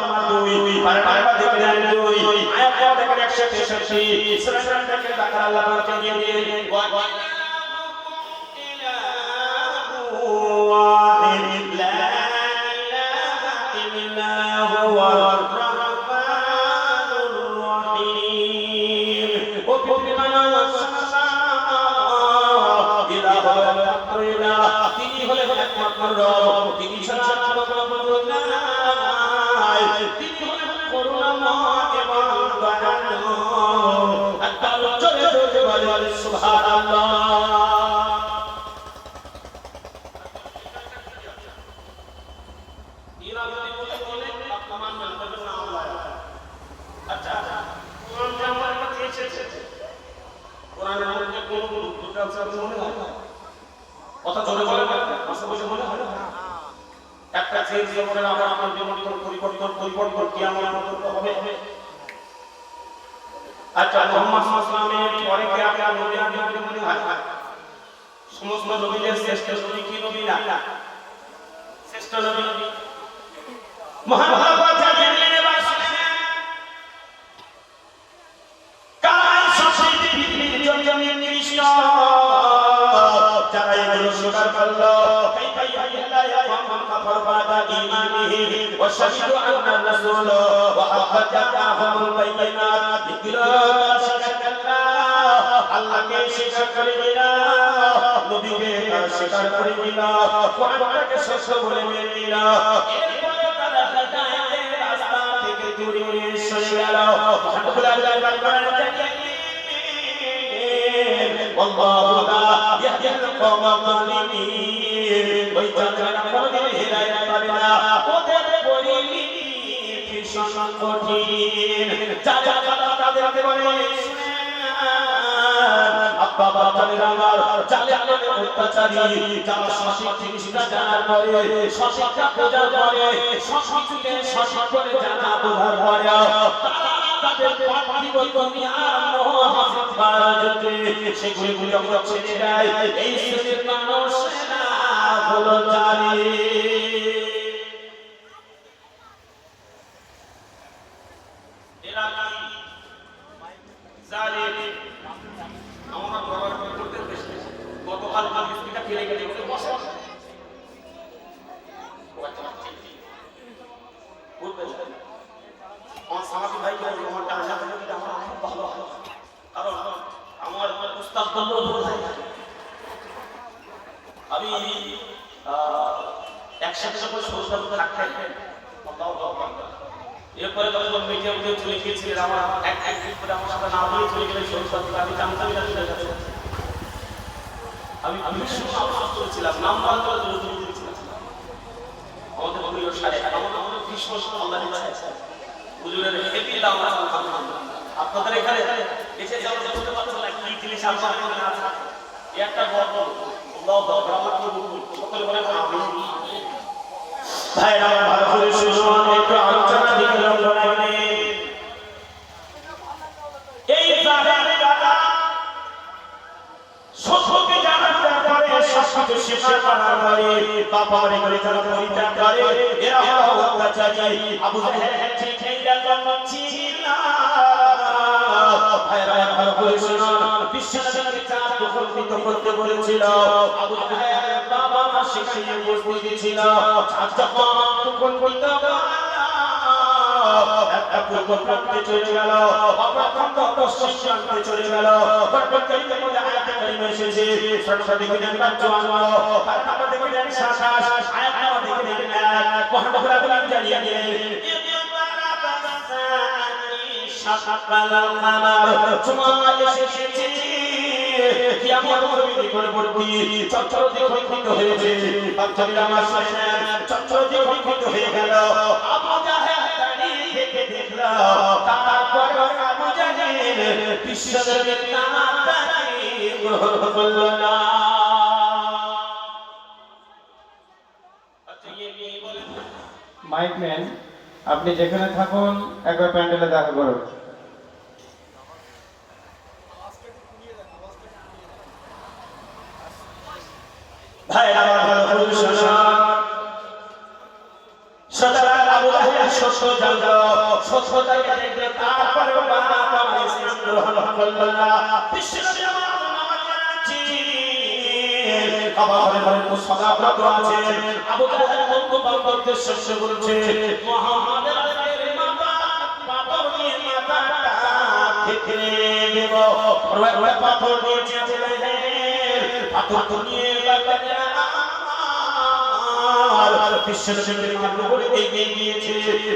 নম্বর 2 পারা নাম্বার দেখবেন 2 আয়াত দেখেন 163 সূরা দেখেন বাকারা আল্লাহ পাক দিয়ে দিয়ে ওয়াহিদ লা ইলাহা ইল্লা হুয়ার রাহমানুর রহিম ও পৃথিবীর তিনি হলেন একমাত্র রব তিনি ছাড়া আর কোনো মাবুদ নাই তিনি হলেন করুণাময় এবং দয়ালু একবার জোরে জোরে বলেন সুবহানাল্লাহ ইরা যদি বলে আপনি মানবেন তবে না আল্লাহ আচ্ছা কোরআন যে আমার কাছে এসেছে কোরআনের মধ্যে কোন দুটো আছে মনে হয় কথা জোরে বলেন আশা বসে মনে হয় একটা চেঞ্জ জীবনের আবার আমার জীবন পরিবর্তন কিয়ামত পর্যন্ত হবে আচ্ছা মুহাম্মদ সাল্লাল্লাহু আলাইহি ওয়াসাল্লামের পরে কি আপনার নবী আগে মনে হয় সমস্ত নবীদের শ্রেষ্ঠ নবী কি নবী না শ্রেষ্ঠ নবী মুহাম্মদ জানেন বাসলেন কাই সৃষ্টি পৃথিবীর জন্য নিকৃষ্ট যারা এগুলো স্বীকার করলো وشهدوا أن الرسول وحق جاءهم البينات আল্লাহ কে স্বীকার করে দিলা নবীকে স্বীকার করে দিলা কোরআনকে সত্য বলে মেনে নিলা এরপরে তারা হেদায়েতের রাস্তা থেকে দূরে সরে গেল আল্লাহ কোরআন থেকে والله لا يهدي القوم الظالمين ওই যারা কোনদিন হেদায়েত পাবে না ওদের পরিণতি ভীষণ কঠিন যারা তাদেরকে বলে আব্বা বাচ্চাদের আমার চালে আলোকে অত্যাচারী যারা সঠিক জিনিসটা জানার পরে সঠিকটা বোঝার পরে সঠিককে সঠিক করে জানা বোঝার পরে তাদের পার্থিব দুনিয়ার মোহ হাসিল করার জন্য সেগুলি আমরা ছেড়ে দেয় এই শ্রেণীর মানুষেরা হলো জানি এরা কি জালিম আমরা বড় করতে বেশি গতকাল স্পিকার ফেলে গেলে বসো আমার সামাজিক ভাই আমার টাকা দিতে আমার খুব ভালো হয় কারণ আমার উস্তাদ বলল আমি একসাথে যখন সরকার থাকতেন এরপরে যখন মিডিয়া উঠে চলে গিয়েছিলেন আমার এক দিন করে আমার সাথে না বলে চলে গেলেন সরকার আমি জানতাম না চলে গেছে আমি ভীষণ আফসোস করেছিলাম নাম বার করে তুলে দিয়েছিলাম আমাদের প্রিয় সাহেব আমাদের ভীষণ আল্লাহ দিয়েছে হুজুরের হেভি দাম আপনাদের এখানে এসে যাওয়ার বুঝতে পারছেন না কি জিনিস আপনাদের এখানে আছে একটা গল্প আল্লাহু আকবার আমার প্রভু সকলে বলে আমিন ভাই আমার ভালো করে শুনুন একটু আলোচনা দিকে লক্ষ্য রাখবেন এই জালেমের দাদা সত্যকে জানার পরে সবকিছু স্বীকার করার পরে বাবা মনে করে যারা পরিত্যাগ করে এরা হলো অত্যাচারী আবু জাহেল ঠিক এইটা ছিল ভাইরা ভালো করে শুনুন বিশ্বনবীকে চাঁদ দখলকৃত করতে বলেছিল আবু জাহেল বাবা মা সেখানে উপস্থিত ছিল চাঁদ যখন দখলকৃত একটা পূর্ব প্রান্তে চলে গেল অপ্রান্ত পশ্চিম প্রান্তে চলে গেল পরবর্তীতে মধ্যে আয়াতে কারিমা এসেছে সরস্বতী দিকের 55 তার নাম দেখেন 27 আয়াত নাম দেখেন 1 মহান আল্লাহ জানিয়ে দিলেন শাকাল কামার তোমার এসেছে কিয়ামত পরবর্তী চক্র দীর্ঘিত হয়েছে বাচ্চারা আমার সামনে চক্র দীর্ঘিত হয়ে গেল আবু জাহেল থেকে দেখলো তারপর আবু জাহেল বিশ্বনবীর নামটাকে গ্রহণ করল না আচ্ছা এই বলেন মাইক ম্যান আপনি যেখানে থাকুন একবার প্যান্ডেলে দেখা করুন ভাই আমার ভালো করে শুনুন সদা আবু জাহেল সত্য জানলো, সত্যটাকে দেখলে তারপরে বাপ আমার ইসলাম গ্রহণ করলো না। বিশ্বনবী আমার নামাজ আছেন, আবার ঘরে ঘরে মুসাফিরত আছেন। আবু জাহেল বন্ধু বান্ধবদের শস্য বলছে, মুহাম্মদের মাথা পাথর নিয়ে মাথাটা থেকে দেব। পাথর নিয়ে চলে পাথর নিয়ে বিশ্বনবীর উপরে এগিয়ে গিয়েছে।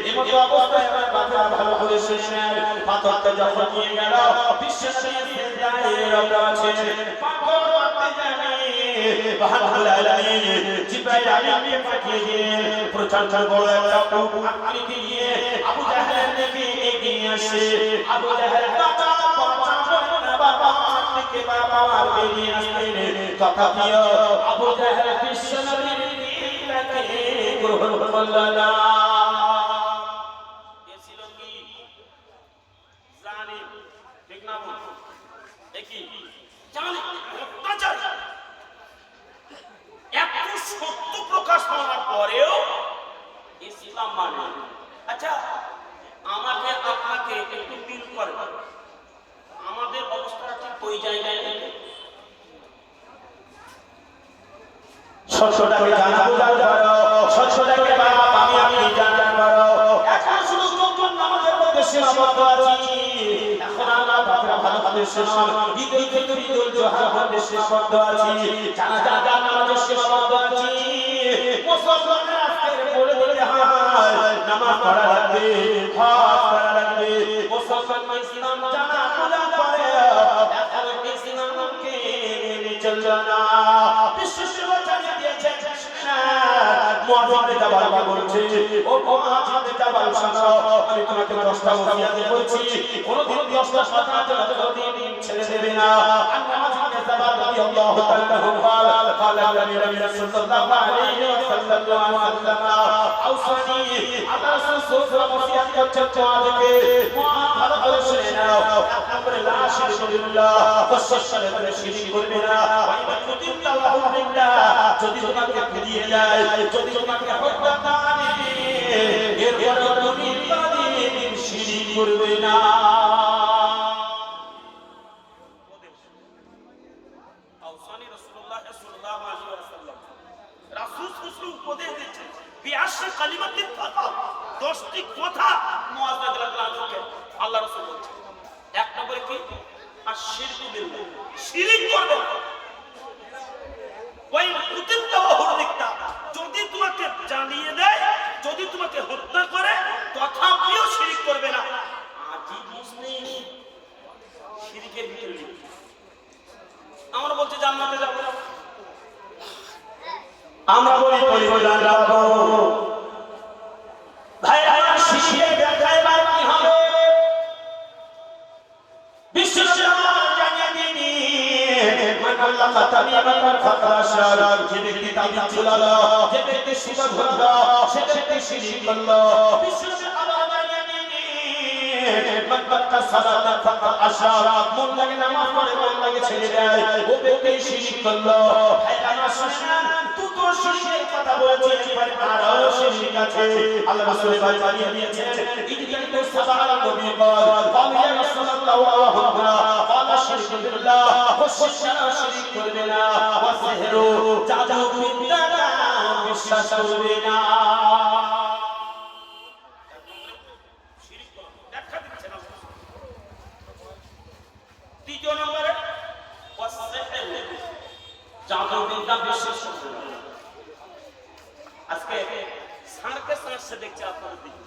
এমন অবস্থায় আমার বাবা ভালো করে শুনলেন, পাথরটা যখন নিয়ে গেল বিশ্বনবী সিজদায় রত আছেন, পাথর মারতে জানে। রব্বুল আলামিন জিবরাইল আমিনকে পাঠিয়ে দিলেন, প্রচন্ড বড় একটা আকৃতি নিয়ে আবু জাহেলের দিকে এগিয়ে আসে। আবু জাহেল বাবা বাবা থেকে বাবা আর বেরিয়ে আসলেন, তথাপিও আবু জাহেল বিশ্বনবীর দিনটাকে গ্রহণ করল না। এ ছিল কি জানি, ঠিক না বল? দেখি জানি অত্যাচার, এত সত্য প্রকাশ পাওয়ার পরেও ইসলাম মানে। আচ্ছা, আমাকে আপনাকে একটু দিল করে আমাদের অবস্থাটা ঠিক ওই জায়গায় নেই। সত্যটাকে জানা বোঝার পরও, সত্যটাকে বাপ আমি আপনি জানার পরও এখন শুধু যখন নামাজের মধ্যে সীমাবদ্ধ আছি। এখন আমরা বাপরা ভালো ভালো শুনুন, ঈদুল ফিতর ঈদুল জোহার মধ্যে সীমাবদ্ধ আছি, জানাজা নামাজের সীমাবদ্ধ আছি। মুসলমানের আজকে বলে দিতে হয় নামাজ পড়া লাগবে, হজ করা লাগবে। মুসলমান ইসলাম জানা বোঝার পরেও এখন ইসলামকে মেনে চলছে না। বিশ্বস্ত জানিয়ে দিয়েছে মুআযিন জাবালকে বলছে, ও মুআযিন জাবাল শোনো, আমি তোমাকে 10টা ওসিয়ত বলছি, কোনদিন 10টা কথা কোনদিন ছেড়ে দেবে না। মুআযিন জাবাল রাদিয়াল্লাহু তাআলা قال قال النبي صلى الله عليه وسلم আউসানি আল্লাহ রাসূল সাল্লাল্লাহু ওসিয়ত করছে মুআযিনকে, ভালো করে শুনে নাও। নম্বরে লা শিরকা বিল্লাহ, ওয়াসসালাতু করে শিরক করবে না। ওয়া ইবাদাতুল্লাহু বিল্লাহ, যদি তোমাকে ফিরিয়ে দেয়, যদি তোমাকে হত্যা করে, এরপর তুমি কোনদিন শিরক করবে না। আউসানি রাসূলুল্লাহ সাল্লাল্লাহু আলাইহি ওয়াসাল্লাম রাসূল সুসু উপদেশ দিচ্ছেন, বিআশরি কালিমাতিন ফাকাত, 10টি কথা মুআয রাদিয়াল্লাহু আনহুকে আল্লাহ রাসূল বলছেন। এক নম্বরে কি? আশিরকু বিল্লাহ, শিরক করবে না। ওই কুতিল্লাহু হুররিকতা, যদি তোমাকে জানিয়ে দেয়, যদি তোমাকে হত্যা করে, তথাপিও শিরক করবে না। আজি মুসলিম শিরকের ভিতরে নেই। আমরা বলছি জান্নাতে যাব, আমরা বলি পরিবার যাব। ভাই আমার শিশিরে দেখায় বার কি হবে? বিশ্বনবী আমার জানিয়ে দিলেন, মান আল্লাহ তামিমাতান ফাকাশার, যে ব্যক্তি তাবিজ ঝুলালো, যে ব্যক্তি সুতা ধরলো, সে ব্যক্তি শিরক করলো। বিশ্বনবী আবার জানিয়ে দিলেন, মান বাক্কা সালাতান ফাকাশার, মন লাগে নামাজ পড়ে, মন লাগে ছেড়ে দেয়, ও ব্যক্তি শিরক করলো। ভাই আমার শুনেন, দুটো শিরকের কথা বলেছি, এবারে আরো শিরক আছে। আল্লাহ রাসূল জানিয়ে দিয়েছেন, ইদরিকু সাবাল নবী বল, ক্বালা ইয়া রাসূলুল্লাহ ওয়া হুদা, ক্বালা শিরক বিল্লাহ, শিরক করবে না, ওয়া সিহরু, জাদু বিদ্যা বিশ্বাস করবে না। শিরক ব্যাখ্যা দিচ্ছেন আল্লাহ। তৃতীয় নম্বরে ওয়া সিহরু, জাদু বিদ্যা বিশ্বাস করবে না। আজকে সার্কাস আসছে দেখছি আপনাদের দিকে,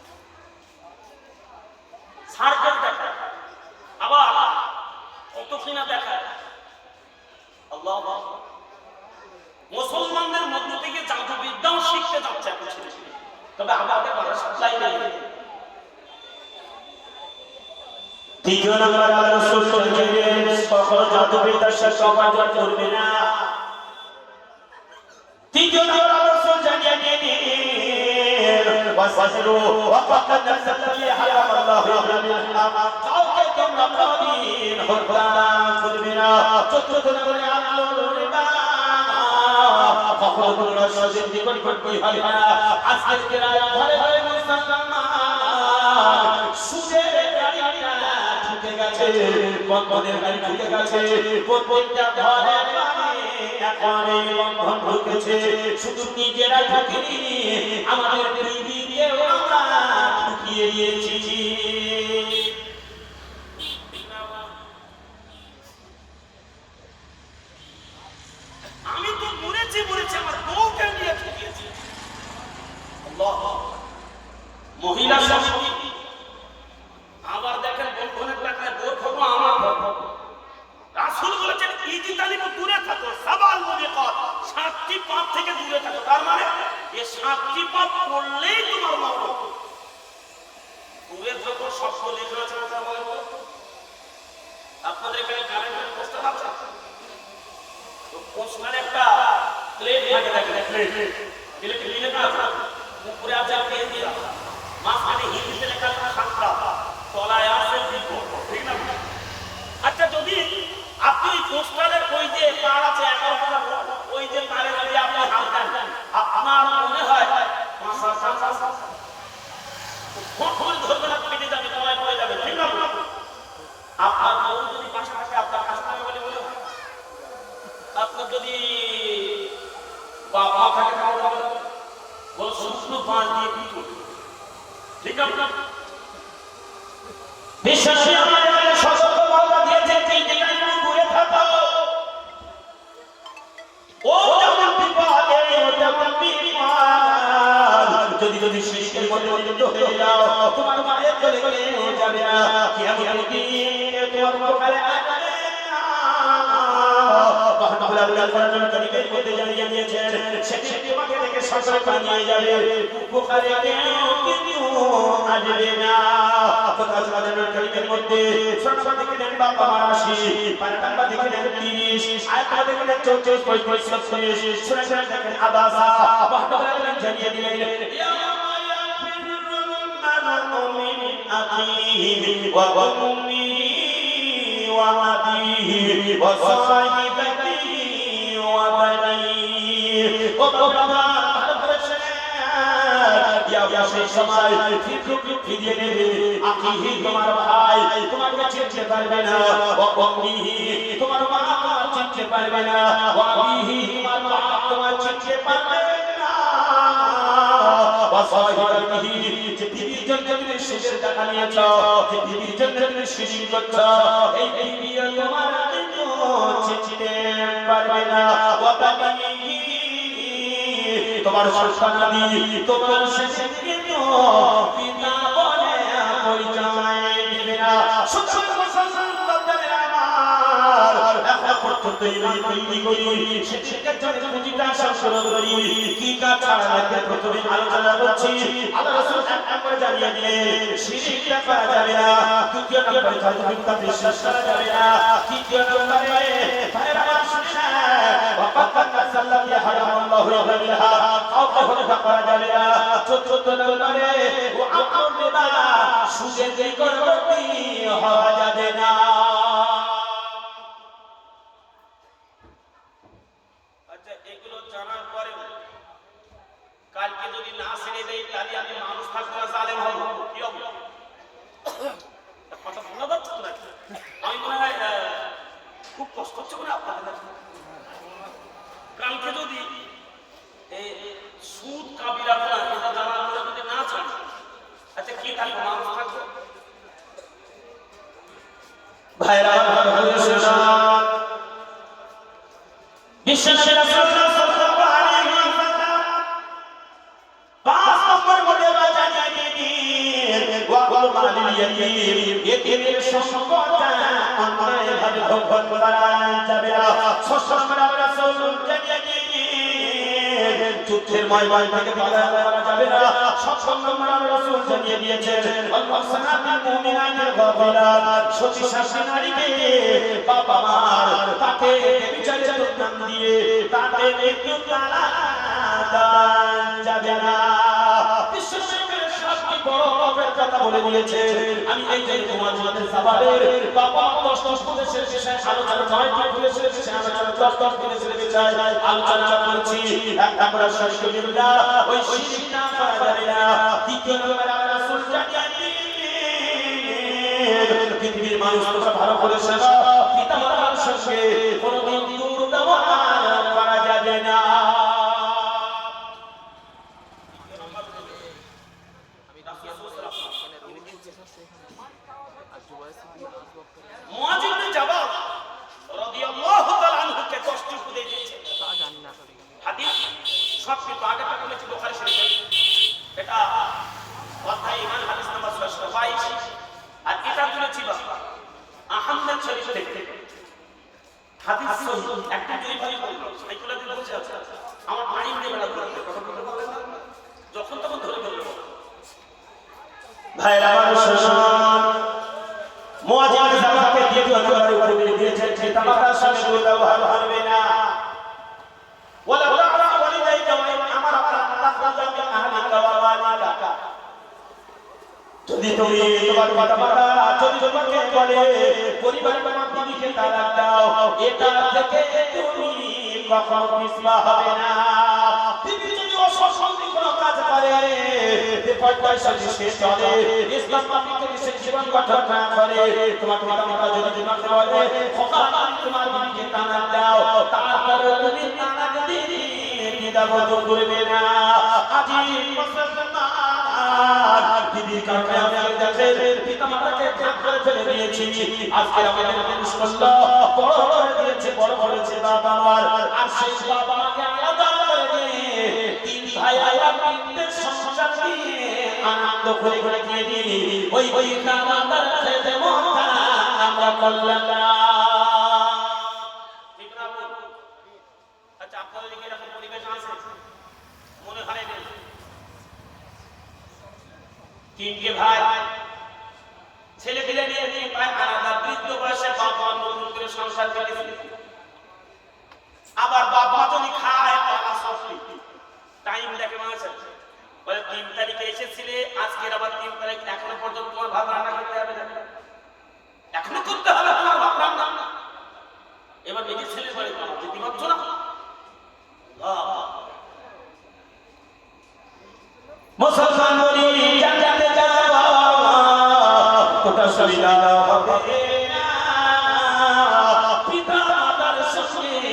সার্কাস দেখায়, আবার কত কিনা দেখায়। আল্লাহ মুসলমানদের মধ্য থেকে জাদু বিদ্যাও শিখতে যাচ্ছে এখন ছেলে ছেলে, তবে আমাদের বড় সাপ্লাই নেই। তৃতীয় নম্বর আল্লাহ রাসূল বলেছেন, কখনো জাদু বিদ্যার সাথে অবাদত করবে না। তৃতীয় নম্বর আল্লাহ রাসূল জানিয়ে দিলেন, ওয়াসিরু ওয়াকাত নাফসাল্লাযী হারামাল্লাহু আলাইহিম, কাউকে তোমরা কোনদিন হত্যা করবে না। চতুর্থ নম্বরে আল্লাহ রিবা, কখনো তোমরা সুদের নিকটবর্তী হবে না। আজকের ঘরে ঘরে মুসলমান গেছে, বন্ধনের গাড়ি ঢুকে গেছে, প্রত্যেকটা ঘরে এখন এই বন্ধন ঢুকেছে। শুধু নিজেরা ঢুকিনি, আমাদের পৃথিবীকেও আমরা ঢুকিয়ে দিয়েছি। আমি তো মরেছি আমার বউকে নিয়ে ঢুকিয়েছি। মহিলা সমিতি আবার দেখেন বন্ধনের টাকায় বোর খবর আমার খবর। রাসূল বলেছেন ইজতানিবু দূরে থাকো, সাবাল মুবিকাত, 7টি পাপ থেকে দূরে থাকো। তার মানে এই 7টি পাপ করলেই তোমার মরণ। দূরে যখন সব লিখে আছে কথা বলেন তো, আপনাদের এখানে কারেন্টের পোস্টার আছে তো, পোস্টারে একটা প্লেট থাকে, দেখেন প্লেট লেখা আছে, উপরে আছে পেজ দিয়া, মাঝখানে হিন্দিতে লেখা আছে সাতটা, তলায় আছে বিপদ, ঠিক না? আচ্ছা, যদি আপনি পোস্টারের ওই যে তার আছে 11টা, ওই যে তারে যদি আপনি হাত দেন, আপনার মনে হয় ফোন ধরবে না, পেটে যাবে, তলায় পড়ে যাবে, ঠিক না? আপনার বউ যদি পাশে থাকে আপনার কাছে থাকে বলে মনে হয়, আপনার যদি বাবা থাকে বলো শুকনো বাঁশ দিয়ে পিটুন, ঠিক না? বিশ্বাসী আমাদের সতর্কবার্তা দিয়েছে, দূরে থাকো। ও যেমন বিপদে, ও যেমন বিপদ, যদি শিরকের মধ্যে লিপ্ত হয়ে যাও, তোমার মায়ের চলে যাবে না, কিয়ামতের দিন তোমার মুখে আসবে না। আল্লাহ কোরআনুল কারীমের মধ্যে জানিয়ে দিয়েছেন, সেদিন তোমাকে দেখে সতর্ক নিয়ে যাবে, উপকারে কেউ কিন্তু আসবে না। কোরআনুল কারীমের মধ্যে সূরা দেখে নেন বাবা 80, পারা নাম্বার দেখে নেন 30, আয়াত দেখে নেন 34, 35, 36, সূরা দেখেন আবাসা। আল্লাহ জানিয়ে দিলেন, ইয়া মায়াফিরুল মুমিন আখিহি ওয়া উম্মিহি ওয়া আবিহি ওয়া সাহিবাতিহি ওয়া বানিহি। ও বাবা, সেই সময় ফিরিয়ে নেবে, আখিহি তোমার ভাই তোমাকে চিনতে পারবে না, তোমার মা তোমার চিনতে পারবে না, আবিহি তোমার বাপ তোমার চিনতে পারবে না, সাহিবাতিহি যে বিবির জন্য তুমি শিশির টাকা নিয়েছ, যে বিবির জন্য তুমি শিশির করছ, এই বিবিও তোমার কিন্তু চিনতে পারবে না, বানিহি তোমার সন্তানাদি তোমার শেষে কিন্তু পিতা বলে পরিচয় দেবে না। সুতরাং মুসলমানদের আমার এখন পর্যন্ত এই করি শিক্ষার জন্য পুঁজিটা সংগ্রহ করি, কি কাজ ছাড়া লাগবে প্রথমে আলোচনা করছি। আল্লাহ রাসূল এক নম্বরে জানিয়ে দিলেন শিরকটা করা যাবে না, দ্বিতীয় নম্বরে তাওহীদকে বিশ্বাস করা যাবে না, তৃতীয় নম্বরে ভাইরা শুনে ওয়াকাত সাল্লাল্লাহু হারামাল্লাহু রাব্বিহা আওকা করা যাবে না, চতুর্থ নম্বরে ওয়াআকুবা সুদের নিকটবর্তী হওয়া যাবে না। আচ্ছা, এগুলো জানার পরে কালকে যদি না ছেড়ে দেই তাহলে আমি মানুষ থাকবো না, জালেম হব, কি হব? কথা বলা যাচ্ছে তো নাকি? আমি মনে হয় খুব কষ্ট হচ্ছে না আপনাদের। কালকে যদি সুদ কাবিরা এটা জানার পরে যদি না ছাড়ে, আচ্ছা কি থাকবো, মানুষ থাকবো? ভাইরা বিশ্বাসের রাসূলুল্লাহ সাল্লাল্লাহু আলাইহি ওয়াসাল্লাম 5 নম্বর মধ্যে জানিয়ে দিয়েছেন ওয়া মালিল ইয়াতীম, ইয়াতীমের সম্পদটা অন্যায়ভাবে ভক্ষণ করা যাবে না। 6 নম্বরে রাসূল জানিয়ে দিয়েছেন যুদ্ধের ময়দান থেকে পালানো করা যাবে না। 7 নম্বরে রাসূল জানিয়ে দিয়েছেন আল-মুহসানাতুল মুমিনাতুল গাফিলাত, সতী শাশুড়ি নারীকে বাবা মার তাকে বিচারের নাম দিয়ে তাকে একটু তালাক যাবে না। বিশ্বনবীর সবচেয়ে বড় পাপের কথা বলে দিয়েছেন। আমি এই যে তোমার সাথে সাবারের বাবা 10 প্রদেশের শেষে আলোচনা 9 প্রদেশের শেষে আলোচনা 10 প্রদেশের বিষয় আলোচনা করছি। এক নম্বর শাশুড়িরা ওই শিরক না করা যাবে না। দ্বিতীয় নম্বরে রাসূল জানিয়ে দিলেন পৃথিবীর মানুষ তোমরা ভালো করে শোনো, পিতামাতার সঙ্গে কোনোদিন দুর্ব্যবহার করা যাবে না। মুআয ইবনে জাবাল রাদিয়াল্লাহু তাআলা আনহুকে কষ্ট দিয়ে দিয়েছে। হাদিস সব কিন্তু আগেটা বলেছি বুখারী শরীফে, এটা অধ্যায় ইমান হাদিস নাম্বার 622, আর এটা তুলেছি আহমদ শরীফ থেকে। হাদিস সহিহ, একটা দুই ভাই বলল সাইকুলা দিয়ে বলছে, আচ্ছা আমার টাইম দেবে না, কথা বলতে পারবেন না, যখন তখন ধরে বলবো। ভাইরা আমার শুনুন, মুআয ইবনে জাবালকে দ্বিতীয় নম্বরে উপরে দিয়েছেন পিতামাতার সঙ্গে দুর্ব্যবহার করবে না। ওয়ালা তা'রা ওয়ালিদাইকা ওয়া ইন আমারাকা আন তাখরুজা মিন আহলিকা ওয়া মালিকা, যদি তুমি তোমার পিতামাতা যদি তোমাকে বলে পরিবারের বিবিকে তালাক দাও, এটা থেকে তুমি কখনো পিছপা হবে না। বিবি যদি অসৎ কোনো কাজ করে, বেপরদায় সে চলে, ইসলাম মাফিক সে জীবন গঠন না করে, তোমার পিতামাতা যদি তোমাকে বলে খোকা তোমার বিবিকে তালাক দাও, তারপরে তুমি তালাক দিতে দ্বিধাবোধ করবে না। আজি মুসলমান বিবির কারণে আমি দেশের পিতামাতাকে ত্যাগ করে ফেলে দিয়েছি, আজকে আমাদের মানুষ করল বড় করে দিয়েছে, বড় করেছে বাবা মার, আর সেই বাবা মাকে আলাদা করে দিয়ে তিন ভাই আলাদা তিনটে সংসার দিয়ে আনন্দ করে করে গিয়ে দিই ওই পিতামাতার খেতে মনটা আমরা করলাম না। ঠিক না? আচ্ছা আপনাদের দিকে এরকম পরিবেশ আছে? মনে হয় না তিনটে ভাই ছেলে পেলে নিয়ে প্রায় আলাদা বৃদ্ধ বয়সে বাপ মা নতুন করে সংসার করেছে, আবার বাপ মা যদি খায় টাইম দেখে মাসে বলে 3 তারিখে এসেছিলে, আজকের আবার 3 তারিখ, এখনো পর্যন্ত তোমার ভাত রান্না করতে হবে না, এখনো করতে হবে তোমার ভাত রান্না। এবার নিজের ছেলে বাড়ি যেতে পারছো না, মুসলমান বলি জান্নাতে যাব কোটা সুবিধা হবে না, পিতা মাতার সঙ্গে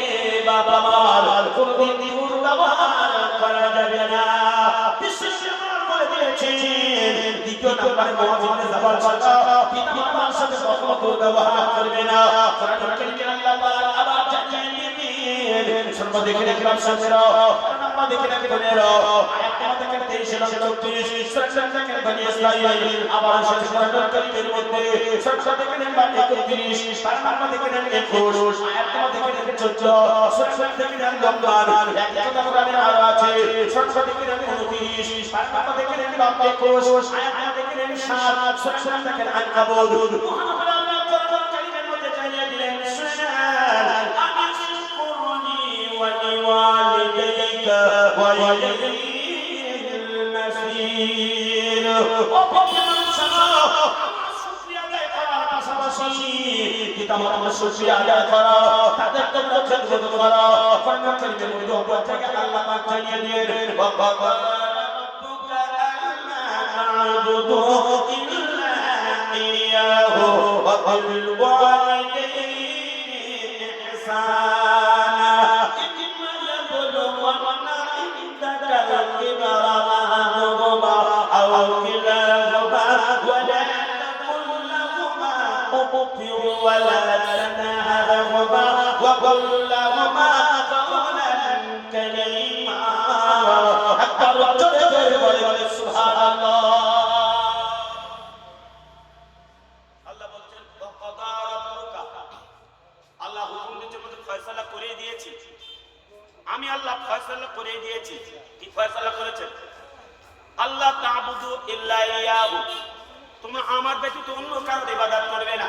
বাবা মার কোনদিন দুর্ব্যবহার করা যাবে না। বিশ্ববিদ্যালয় বলে দিয়েছেন দ্বিতীয় নম্বরে মুআয ইবনে জাবাল বলছে পিতা মাতার সঙ্গে কখনো দুর্ব্যবহার করবে না। কোরআন কারীমে আল্লাহ তাআলা আবার জানিয়ে দিয়েছেন সর্বদিকে একবার শুনেরো, নাম্বার দেখে নাকি ধরেরো, আয়াত নাম্বার দেখে 23 এবং 34, সূরা দেখে বনি ইসরাঈল, আবার সেই কোরআন কারীমের মধ্যে সূরা দেখে নাম্বার 31, পারা নাম্বার দেখে নাকি 21, আয়াত নাম্বার দেখে নাকি 14, সূরা দেখে নাকি রমজান, এক কথা কোরআনে আরো আছে সূরা দেখে নাকি 29, পারা নাম্বার দেখে নাকি 21, আয়াত নাম্বার দেখে নাকি 7, সূরা দেখে নাকি আনকাবুত। মুহাম্মদ আল্লাহ কোরআন কারীমের মধ্যে জানিয়ে দিলেন শুনেন আনিশকুরনি ওয়া লিওয়ালিদাইকা ওয়া ইলাইহিল মাসীর। ও মুমিন শোনো, আমার শুকরিয়া আদায় করার পাশাপাশি পিতামাতার শুকরিয়া আদায় করো, তাদের তোমরা খেদমত করো। কোরআন কারীমের মধ্যে উপর থেকে আল্লাহ পাক জানিয়ে দিলেন ওয়া ক্বাদা রাব্বুকা আল্লা তা'বুদু ইল্লা ইয়্যাহু ওয়া বিল ওয়ালিদাইনি ইহসানা ইম্মা ইয়াবলুগন্না ইনদাকা কিবারা আহাদুহুমা আও কিলাহুমা ওয়া লা তাকুল লাহুমা উফফিন ওয়া লা তানহারহুমা ওয়া কুল লাহুমা কাওলান কারীমা। একবার জোরে জোরে বলে সুবহানাল্লাহ। আল্লাহ বলছেন ওয়া ক্বাদা রাব্বুকা, আল্লাহ হুকুম দিতে বলে ফয়সালা করে দিয়েছি, আমি আল্লাহ ফয়সালা করে দিয়েছি। কি ফয়সালা করেছেন? আল্লাহ তা'বুদু ইল্লা ইয়াহু, তোমরা আমার ব্যতীত অন্য কারোর ইবাদত করবে না।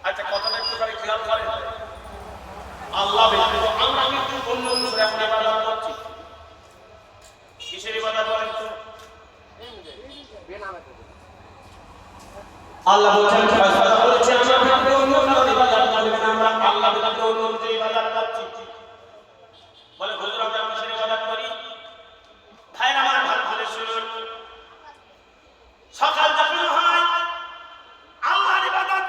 আচ্ছা কথাটা একটু করে খেয়াল করেন, আল্লাহ ব্যতীত আমরা কিন্তু অন্য কিছুর এখন ইবাদত করছি। কিসের ইবাদত করেন? আল্লাহ বলেন ফয়সালা করেছে আমরা ব্যতীত অন্য কারোর ইবাদত করবে না, আমরা আল্লাহ ব্যতীত অন্য কিছুর ইবাদত করছি। বলে হুজুর আমরা কিসের ইবাদত করি? ভাইরা আমার ভালো ভালো শুনুন, সকাল যখন হয় আল্লাহর ইবাদত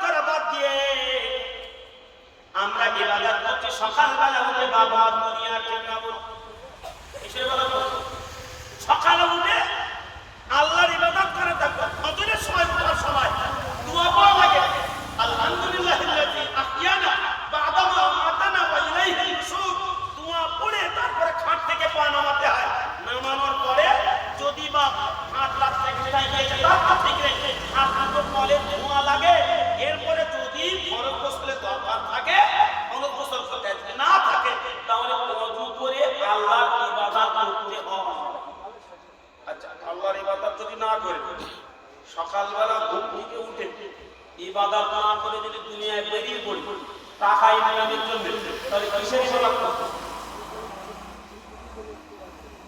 সকালবেলা ঘুম থেকে উঠে ইবাদত না করে যদি দুনিয়ায় বেরিয়ে পড়ি টাকা ইনকামের জন্য, তাহলে কিসের ইবাদত করব?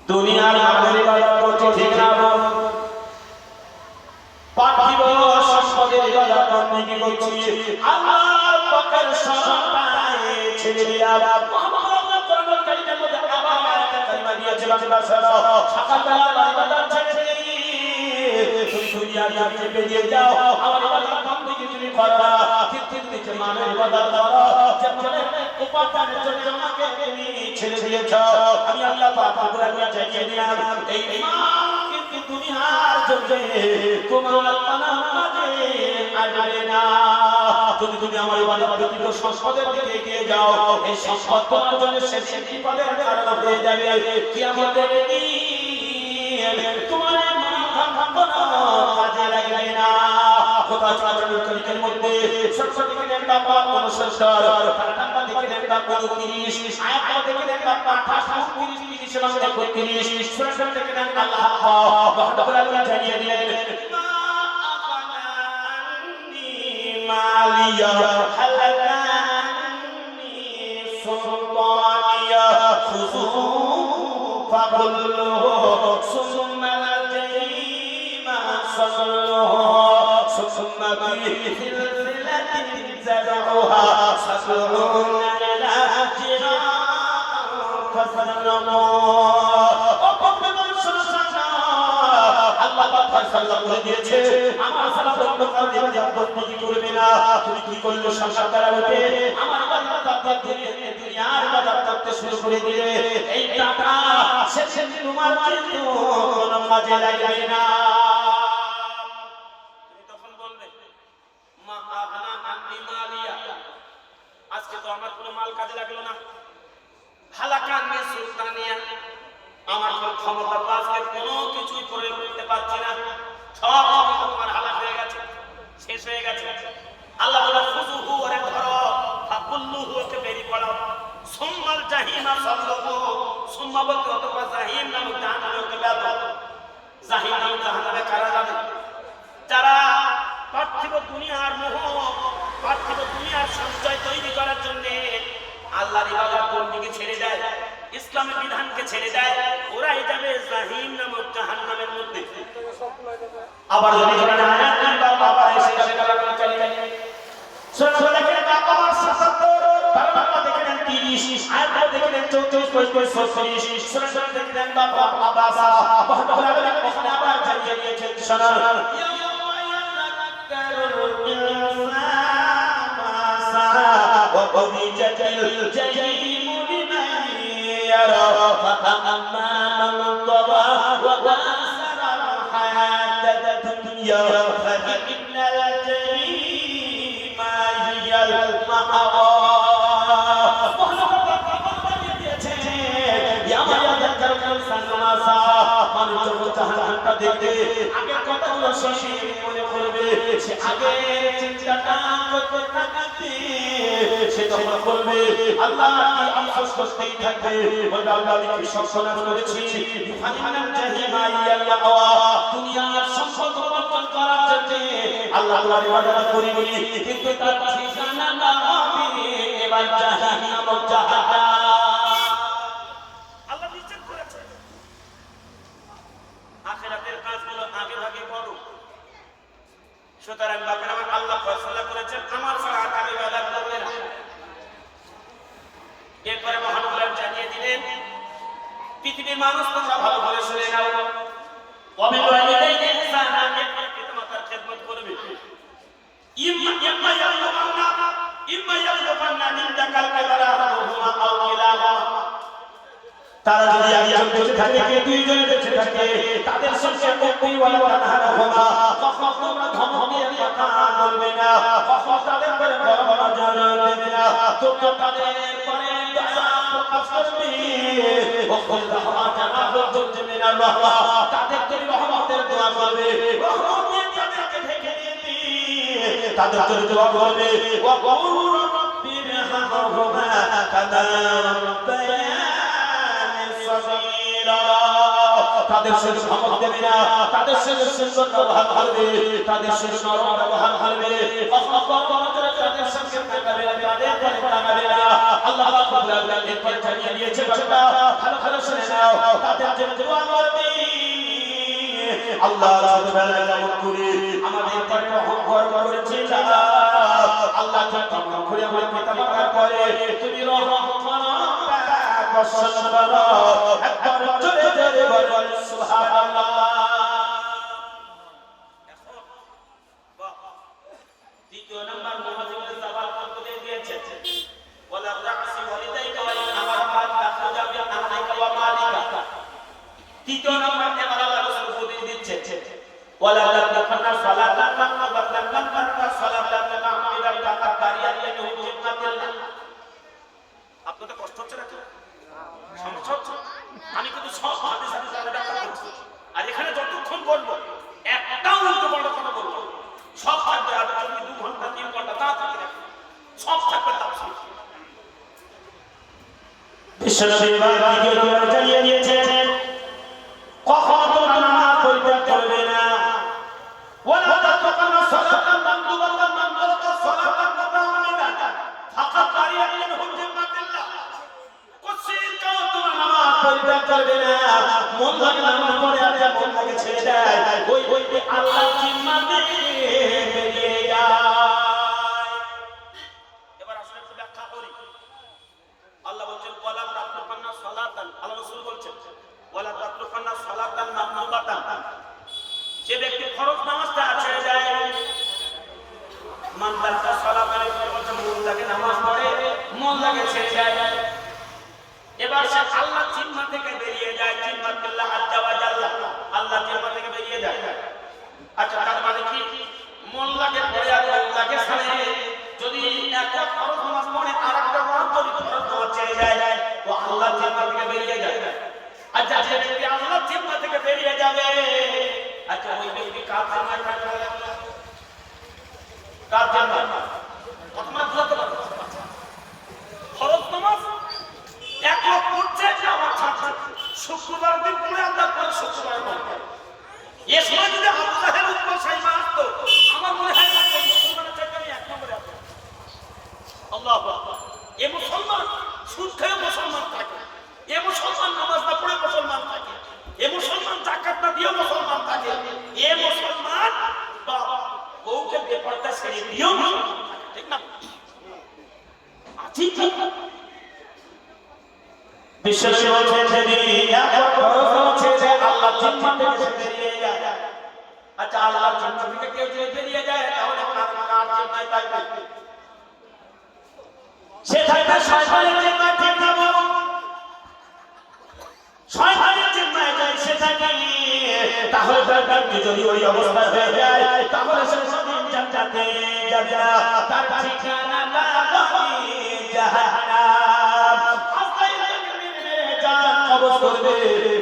দুনিয়ার মালের ইবাদত করছি ঠিক না, পার্থিব সম্পদের ইবাদত বন্দেগী করছি, আল্লাহর পাকের সন্তানে ছেড়ে দিলাম। মুহাম্মদ কোরআনুল কারীমের মধ্যে আবার আয়াতে কারিমা দিয়েছে, বান্দা সারা সকালবেলা ইবাদত ছেড়ে দিয়ে তুমি দুনিয়ার জমিনে বেরিয়ে যাও, আমার ইবাদত বন্দেগী তুমি করো না, কিন্তু নিচে মালের ইবাদত করো, যে মালের উপাদানের জন্য আমাকে তুমি ছেড়ে দিয়েছো। আমি আল্লাহ পাক রব্বুল আলামিন জানিয়ে দিলাম, এই ইমান কিন্তু দুনিয়ার জন্য তোমার নামাজে আসবে না। তুমি আমার ইবাদত ব্যতীত সম্পদের দিকে এগিয়ে যাও, এই সম্পদ তোমার জন্য শেষ বিপদের কারণ হয়ে যাবে। কিয়ামতের দিন তোমার কাজে লাগবে না। খোদা কোরআনুল কারীমের মধ্যে সবচেয়ে দিকে নেমবা 69, নাম্বার দিকে নেমবা 29, আয়াত দিকে নেমবা 28, 30 এবং 31, সূরা থেকে নেন আল্লাহ রব্বুল আলামিন জানিয়ে দিলেন, মা আগানানি মালিয়া হালাকানি সুলতানিয়া খুযু ফাগুল্লুহু সুম্মা লাজাইমা সাল্লুহু সুম্মা ফি সিলসিলাতিন যারউহা সাবউনা ইলা জিরান ফাসাল্লামু। আল্লাহ পাক ফয়সালা করে দিয়েছে, আমার সালাত বন্ধ করে দিবে, বন্দী করবে না। তুমি কি করলে সংসার চালাবে, আমার ইবাদত করতে দুনিয়ার ইবাদত করতে শুরু করে দিলে, এই টাকা শেষে তোমার কিন্তু কোনো কাজে লাগবে না। তুমি তখন বলবে, মা আগনা আননি মালিয়া, আজকে তো আমার কোনো মাল কাজে লাগলো না। হালাকানি সুলতানিয়া, আমার কোনো ক্ষমতা তো আজকে কোনো কিছুই করে করতে পারছি না, সব ক্ষমতা তোমার হালাক হয়ে গেছে, শেষ হয়ে গেছে। আল্লাহ বলে খুযুহু, ওরে ধরো, ফাকুল্লুহু, ওকে বেরি করো, সুম্মাল জাহিমা সাল্লুহু, সুম্মা বলতে অথবা জাহিম নামক জাহান্নামে ওকে বেরো। জাহিম নামক জাহান্নামে কারা যাবে? যারা পার্থিব দুনিয়ার মোহ, পার্থিব দুনিয়ার সঞ্চয় তৈরি করার জন্য আল্লাহর ইবাদত বন্দেগী ছেড়ে দেয়, ইসলামের বিধানকে ছেড়ে দেয়, ওরাই যাবে জাহিম নামক জাহান্নামের মধ্যে। আবার যদি কোরআনে আয়াত নাম্বার বাবা এসে যাবে কালামুল কারীম, সূরা দেখেন বাবা 77, বাবা দেখেন 30, আয়াত দেখেন 34, 35, 36, সূরা দেখেন বাবা আবাসা মহতাবুল আলামিন ওখানে আবার জানিয়ে দিয়েছেন, শোনান, ইয়াউমা ইয়াতাযাক্কারুল ইনসানু মা সাআ ওয়া বুরিজাতিল জাহিমু লিমান ইয়ারা ফাআম্মা মান তাগা ওয়া আসারা আল হায়াতাদ দুনিয়া ফাইন্নাল জাহিমা হিয়াল মাআওয়া। মানুষ যখন জাহান্নামটা দেখবে, আগের কথাগুলো শুনে মনে করবে, সে আগে চিন্তাটা করতে থাকবে, সে তখন বলবে আল্লাহ কি আফসোস করতেই থাকবে, বলবে আল্লাহ আমি কি সর্বনাশ করেছি। ফাইনাল জাহিমা ইয়াল মাআওয়া, দুনিয়ার সম্পদ বর্তন করার জন্য আল্লাহ আল্লাহর ইবাদত করিনি, কিন্তু তার ঠিকানা না হবে এবার জাহান্নাম জাহান্নাম। আখিরাতের কাজগুলো আগে ভাগে করো। সুতরাং বাপের আমার আল্লাহ ফয়সালা করেছেন, আমার ছাড়া আর কারো ইবাদত করবে না। এরপরে মহান আল্লাহ জানিয়ে দিলেন, পৃথিবীর মানুষ তোমরা ভালো করে শুনে নাও, ওয়াবিল ওয়ালিদাইনি ইহসানা, এরপরে পিতামাতার খেদমত করবে। ইম্মা ইয়াবলুগান্না ইনদাকাল কিবারা আহাদুহুমা আও কিলাহুমা, তারা যদি একজন বেঁচে থাকে, কে দুইজনে বেঁচে থাকে, তাদের সঙ্গে একই ওয়ালা তানহারহুমা, কখন তোমরা ধমক দিয়ে কথা বলবে না, কখন তাদের পরে বড় বড় নজর দেবে না, তোমরা তাদের পরে দয়া প্রকাশ করবে। ওকুল রাহমাতানা ওয়াজুল মিনার রাহমা, তাদেরকে রহমতের দোয়া করবে, রহমত দিয়ে তাদেরকে ঢেকে দিবে, তাদেরকে দোয়া করবে, ওয়া কুল রাব্বির হামহুমা কামা রাব্বায়ানি তাদের সঙ্গে ধমক দেবে না, তাদের সঙ্গে সুন্দর ব্যবহার করবে, তাদের সঙ্গে নরম ব্যবহার করবে, তাদের সঙ্গে টাঙাবে না, তাদের পরে টাঙাবে না। আল্লাহ পাক রব্বুল আলামিন পরে জানিয়ে দিয়েছে বান্দা ভালো ভালো শুনে নাও, তাদের জন্য দোয়া করবে। আল্লাহ ছোটবেলায় যেমন করে আমাদের পরে রহম করেছে, আল্লাহ তোমার ঘুরে আমার পিতা মাতার পরে তুমি রহম করো, বর্ষণ করো, একবার জোরে জোরে বলুন সুবহানাল্লাহ। দ্বিতীয় নাম্বার মুহাজিবুল জাবাল করতে দিয়েছে, ওয়ালা তাসি ওয়ালিদাইকা ওয়া ইন আমারকা তাখুজা বি আমরিকা ওয়া মালিকা। তৃতীয় নাম্বার এবার আল্লাহ রাসূল উপদেশ দিচ্ছে, ওয়ালা তাকফানা সালাতান মাকতুবাতান মাকতুবা সালাতান মা'মিদান তাকারিয়াত লিহুম জিন্নাতিল্লাহ। আপনাদের কষ্ট হচ্ছে নাকি? সমস্যা হচ্ছে? আমি কিন্তু সব হাদিস ব্যাখ্যা করছি, আর এখানে যতক্ষণ বলবো একটাও উল্টো পাল্টা কথা বলবো, সব থাকবে। আর যদি 2 ঘন্টা 3 ঘন্টা তা থাকবে, সব থাকবে তাফসীর। বিশ্বনবী বাবা জানিয়ে দিয়েছেন, কখনো তোমরা নামাজ পরিত্যাগ করবে না, ওয়ালা তাকরাবুনা সালাতান মাকতুবাতান মাকতুবাতান সালাতান মুতাআম্মিদান ফাকাদ বারিয়াত মিনহুম জিন্নাতিল্লাহ। কোসিন কাও তোমরা নামাজ পরিত্যাগ করবে না, মন লাগে নামাজ পড়ে আর যা মন লাগে ছেড়ে দেয়, ওই আল্লাহ জিম্মাতে বেরিয়ে যায়। এবার আসলে একটু ব্যাখ্যা করি। আল্লাহ বলেন ওয়ালা তাকরাবুনা সালাতান, আল্লাহ রাসূল বলেন ওয়ালা তাকরাবুনা সালাতান মাকতুবাতান। যে ব্যক্তি ফরজ নামাজটা ছেড়ে যায়, মান তারকা সালাতান বলছে মন লাগে নামাজ পড়ে, মন লাগে ছেড়ে যায়, এবার সে আল্লাহ জিম্মা থেকে বেরিয়ে যায়, জিম্মাতুল্লাহ আজ্জা ওয়া জাল্লা, আল্লাহ জিম্মা থেকে বেরিয়ে যায়। আচ্ছা, তার মানে কি মন লাগে পড়ে আর মন লাগে ছাড়ে? যদি একটা ফরজ নামাজ পড়ে আর একটা যদি ফরজ নামাজ ছেড়ে যায়, তো আল্লাহ জিম্মা থেকে বেরিয়ে যায়। আচ্ছা, যে ব্যক্তি আল্লাহ জিম্মা থেকে বেরিয়ে যাবে, আচ্ছা ওই ব্যক্তি কার জিম্মায় থাকবে? কার জিম্মায়? প্রথমে বুঝতে পারবে ফরজ নামাজ এক লোক পড়ছে, আবার ছাড়ছে, শুক্রবার দিন পড়ে আল্লাহ পরে শুক্রবার পড়ে। এ সময় যদি আবু জাহেল উৎপল সাইমা আসতো, আমার মনে হয় না এই মুসলমানের চাইতে আমি 1 নম্বরে আসতাম। আল্লাহু আকবার। এ মুসলমান সুদ খেয়ে মুসলমান থাকে, এ মুসলমান নামাজ না পড়ে মুসলমান থাকে, এ মুসলমান যাকাত না দিয়ে মুসলমান থাকে, এ মুসলমান বউকে বেপরদা ছেড়ে দিয়েও মুসলমান থাকে, ঠিক না? ঠিক ঠিক। বিশ্বনবী বলেন যদি একবার ফরজ নামাজ ছেড়ে দেয়, আল্লাহ জিম্মা থেকে বেরিয়ে যায়। আচ্ছা, আল্লাহর জিম্মা থেকে কেউ যদি বেরিয়ে যায়, তাহলে কার জিম্মায় থাকবে? সে থাকবে শয়তানের জিম্মায়, ঠিক না বলুন? শয়তানের জিম্মায় যায় সে থাকে, তাহলে ব্যক্তি যদি ওই অবস্থা হয়ে যায়, তাহলে সে কোনদিন জান্নাতে যাবে না, তার ঠিকানা লাগাবি জাহান্নাম। কবজ করবে,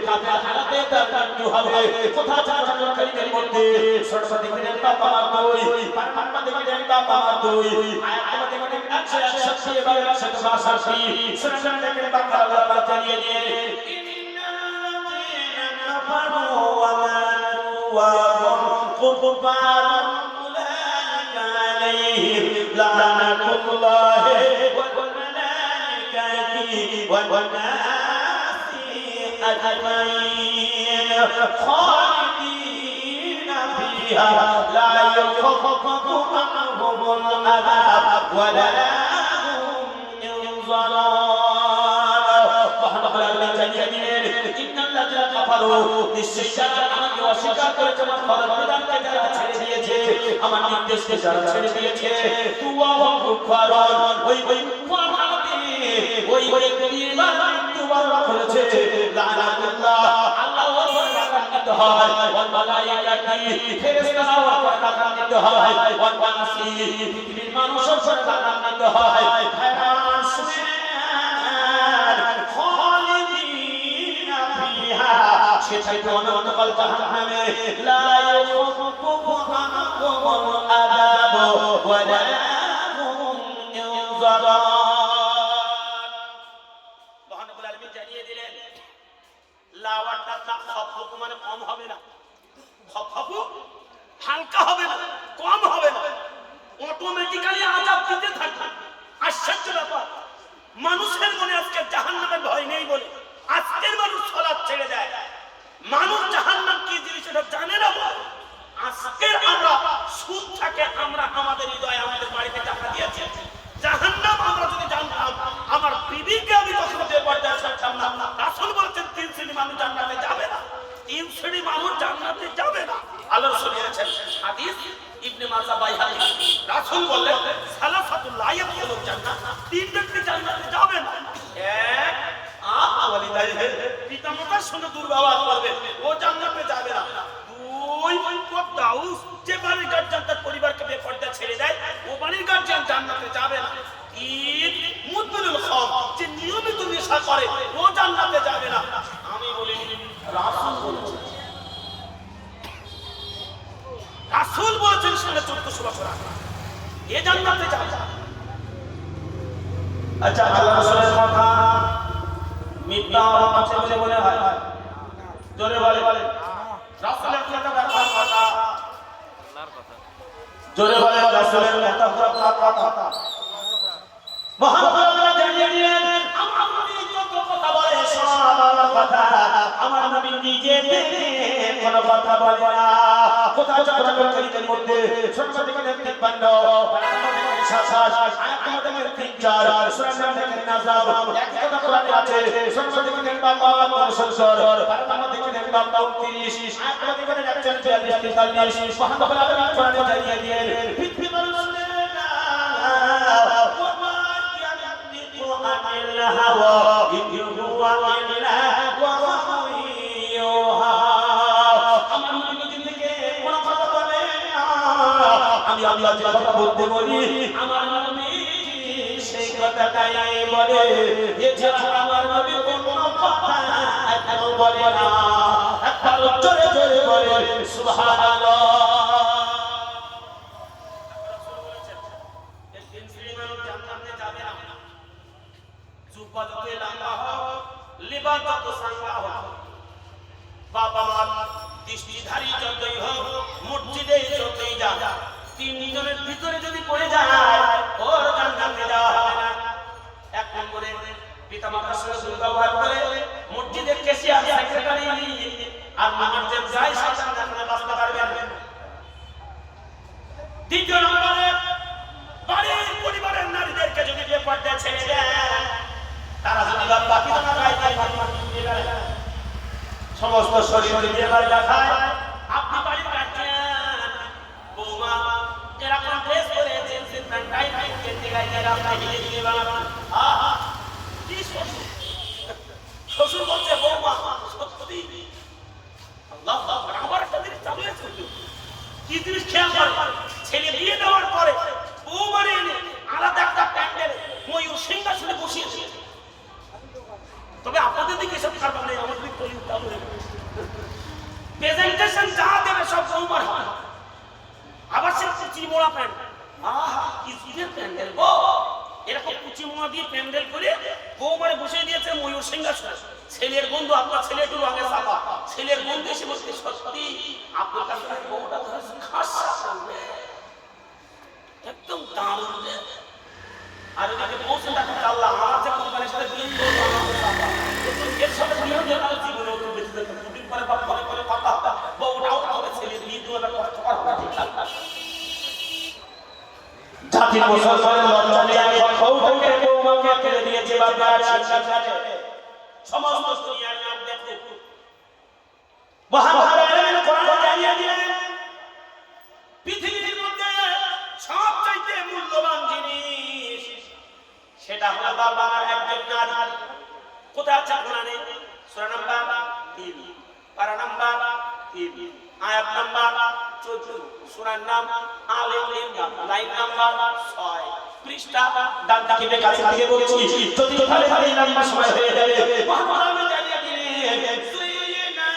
কাফের হালাতে তার মৃত্যু হবে। কোথায় জান্নাতুল কারীমের মধ্যে সরস্বতী দেখেন বাবা আমার দুই, পারমাত্মা দেখেন বাবা আমার দুই, আয়াত দেখেন 161 এবার 162 সুরা দেখেন বাবা আল্লাহ পাক জানিয়ে দিয়ে ইন্নাল্লাযীনা কাফারু ওয়া মাতু ওয়া হুম কুফারুন উলাইকা আলাইহিম লানাতুল্লাহি ওয়াল মালাইকাতি ওয়ান নাসি أجمعين خالدين فيها لا يخفف عنهم العذاب ولا هم ينظرون। ইন্নাল্লাযীনা কাফারু, নিশ্চয়ই যারা আমাকে অস্বীকার করেছে, আমার ফরজ বিধানকে যারা ছেড়ে দিয়েছে, আমার নির্দেশকে যারা ছেড়ে দিয়েছে, তুওয়া কুফারুন, ওই কুফার হালাতে ওই ব্যক্তির মৃত্যুবরণ করেছে, লানাতুল্লাহ, আল্লাহ ওর উপর লানত হয়, ওয়াল মালায়েকাতি, ফেরেশতারাও ওর উপর লানত হয়, ওয়ান নাসি, পৃথিবীর মানুষের উপর লানত হয়। হায়রান শুনেন, খালিদিনা ফিহা, সে থাকবে অনন্তকাল জাহান্নামে, লা ইয়াখুফু আনহুমুল আযাব ওয়া লা হুম ইনজারুন। মহানবুল আলামিন জানিয়ে দিলেন, লা ওয়াতাতা খাফফ খফ মানে কম হবে না, খফ হালকা হবে না, কম হবে না, অটোমেটিক্যালি আযাব দিতে থাকবে। আশ্চর্য ব্যাপার, মানুষের মনে আজকে জাহান্নামের ভয় নেই বলে আজকের মানুষ সালাত ছেড়ে দেয়। মানুষ জাহান্নাম কি জিনিস এটা জানে না বলে আজকের আমরা সুদ থাকে আমরা আমাদের হৃদয়ে আমাদের বাড়িতে টাকা দিয়েছি। জাহান্নাম আমরা যদি জানতাম আমার বিবিকে আমি কখনো বেপরদা ছাড়তাম না। রাসূল বলেছেন 3 শ্রেণী মানুষ জান্নাতে যাবে না, 3 শ্রেণী মানুষ জান্নাতে যাবে না। আল্লাহ রাসূল বলেছেন হাদিস ইবনে মাজাহ বাইহাকি, রাসূল বললেন সালাসাতুল লা ইয়াদখুলুল জান্নাহ, 3 ব্যক্তি জান্নাতে যাবে না। এক ওয়ালিদাইহি, পিতামাতার সঙ্গে দুর্ব্যবহার করবে, ও জান্নাতে যাবে না। দুই দাউস, যে বাড়ির গার্জিয়ান তার পরিবারকে বেপরদা ছেড়ে দেয় ও বাড়ির গার্জিয়ান জান্নাতে যাবে না। তিন মুদমিনুল খাম, যে নিয়মিত নেশা করে ও জান্নাতে যাবে না। আমি বলি রাসূল বলেছেন, রাসূল বলেছেন সাড়ে 1400 বছর আগে এ জান্নাতে যাবে না। আচ্ছা আল্লাহ রাসূলের কথা মিথ্যা আছে বলে মনে হয়? জোরে বলে রাসূলের কথা ব্যাপার কথা, জোরে বলে রাসূলের কথা। মুহাম্মদ জানিয়ে দিলেন আমার নবী যত কথা বলে সব আল্লাহর কথা, আমার নবী নিজে থেকে কোনো কথা বলে না। কোথায় কোরআনুল কারীমের মধ্যে সর্বাধিক 53 শাসাস আয়াত আমাদের 3-4 সূরা নাজমের নাযাব এক কথা কোরআনে আছে সর্বাধিক 52 আমাদের 29 আয়াত আমাদের 41-42 মুহাম্মদ আল্লাহ কোরআনে জানিয়ে দিলেন পৃথিবীর মানুষেরা আমি আল্লাহ যে কথা বলতে বলি আমার নবী সেই কথাটাই বলে, এছাড়া আমার নবী কোনো কথা একদম বলে না। একবার জোরে জোরে বলে সুবহানাল্লাহ। জুব্বা যতই লম্বা হোক, লিবাস যত সাঙ্গা হোক, বাবা মা দৃষ্টিধারী যতই হোক, মসজিদে যতই যা, 3 জনের ভিতরে যদি পড়ে যায় ওর জান্নাতে যাওয়া হবে না। 1 নম্বরে পিতামাতার সঙ্গে দুর্ব্যবহার করে মসজিদের ক্যাশিয়ার সেক্রেটারি আর নামাজের যাই শাসন জান্নাতে বাঁচতে পারবেন না। 2 নম্বরে বাড়ির পরিবারের নারীদেরকে যদি বেপরদা ছেড়ে দেন, তারা যদি বাকি না গায়ে সমস্ত শরীর দিয়ে দেখায়, আপনি বাড়ির গার্জিয়ান বৌমা এরকম ড্রেস পরে জিন্সের প্যান্ট টাইট কেটে গায়ে রাস্তায় হেঁটে দিয়ে বানাবেন, আহা কি শ্বশুর, শ্বশুর বলছে বৌমা সত্যি আল্লাহ আমার একটা জিনিস চালু আছে, কি জিনিস খেয়াল করে ছেলে বিয়ে দেওয়ার পরে বৌমার এনে আলাদা একটা প্যান্ডেল ময়ূর সিংহাসনে বসিয়েছে। তবে আপনাদের দিকে এসব কারবার নেই, আমাদের দিকে প্রেজেন্টেশন যা দেবে সব বৌমার হয়। আবার সে কুচি মোড়া প্যান্ট, আহা কি জিনের প্যান্ডেল গো, এরকম কুচি মোড়া দিয়ে প্যান্ডেল করে বৌমারে বসিয়ে দিয়েছে ময়ূর সিংহাসনে। ছেলের বন্ধু, আপনার ছেলে একটু রঙের চাপা, ছেলের বন্ধু এসে বলছে সত্যি আপনার কাছে বউটা খাসা একদম দারুণ। আর এটাকে পৌঁছে থাকুন আল্লাহ আমার যে কোম্পানির সাথে ডিল করবো এর সাথে জীবনে বেঁচে যেত, দুদিন পরে পরে কথা বউটাও হবে, ছেলে বিয়ে দিয়ে কষ্ট করা জাতির মুসলমানের লজ্জা নিয়ে বউটাকে বৌমাকে ফেলে দিয়েছে বাবার সমস্ত দুনিয়ার নাম দেখতে মহাভারতের কোরআনে জানিয়ে দিলেন পৃথিবীর মধ্যে সবচাইতে মূল্যবান জিনিস সেটা হলো বাবার একজন নারী। কোথায় আছে কোরআনে? সূরা নাম্বার 3 পারা নাম্বার 3 আয়াত নাম্বার 14, সূরার নাম আলে ইমরান, লাইন নাম্বার 6, পৃষ্ঠা ডান দিকে কাছে দিয়ে বলছি যদি ভালো ভালো নাম্বার সময় হয়ে যাবে মহাভারতে জানিয়ে দিলেন সুইনা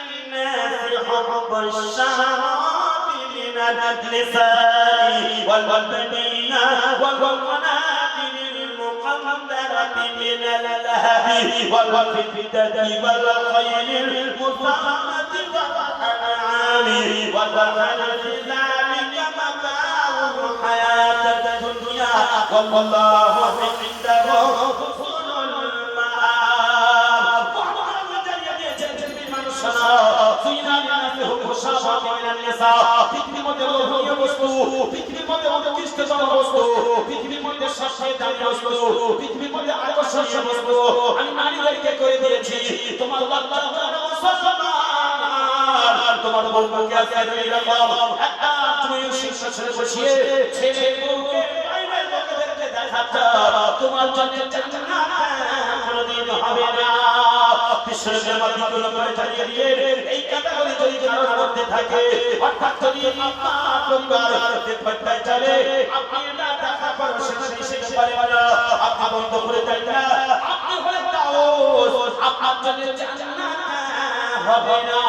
লিন্নাসি হুব্বুশ শাহাওয়াতি মিনান নিসাই ওয়াল বানিনা ওয়াল বানাতিল المقنطرة من اللهب والفتة والخيل المسومة والأنعام والحرث ذلك متاع الحياة الدنيا والله عنده حسن المآب زين للناس حب الشهوات من النساء পৃথিবীর মধ্যে লোভনীয় বস্তু পৃথিবীর মধ্যে উৎকৃষ্টতম বস্তু পৃথিবীর মধ্যে সবচেয়ে দামি বস্তু পৃথিবীর মধ্যে আকর্ষণীয় বস্তু আমি নারীদেরকে করে দিয়েছি তোমার বাচ্চা মুসলমান তোমার বউকে আজকে এরকম একটা তুমি শিক্ষা ছেড়ে বসিয়ে ছেলে বউকে বাইরের লোকেদেরকে দেখাচ্ছ তোমার জন্য জান্নাত কোনোদিন হবে না বিশ্বের মধ্যে কোনো করে চালিয়ে দিয়ে এই ক্যাটাগরি যদি কারোর মধ্যে থাকে অর্থাৎ যদি আপনার পরিবার দেখতে চলে আপনি না দেখা পারো সেটা নিষেধ পারে না আপনি বন্ধ করে দেন না আপনি হলে দাউস আপনার জন্য জান্নাত হবে না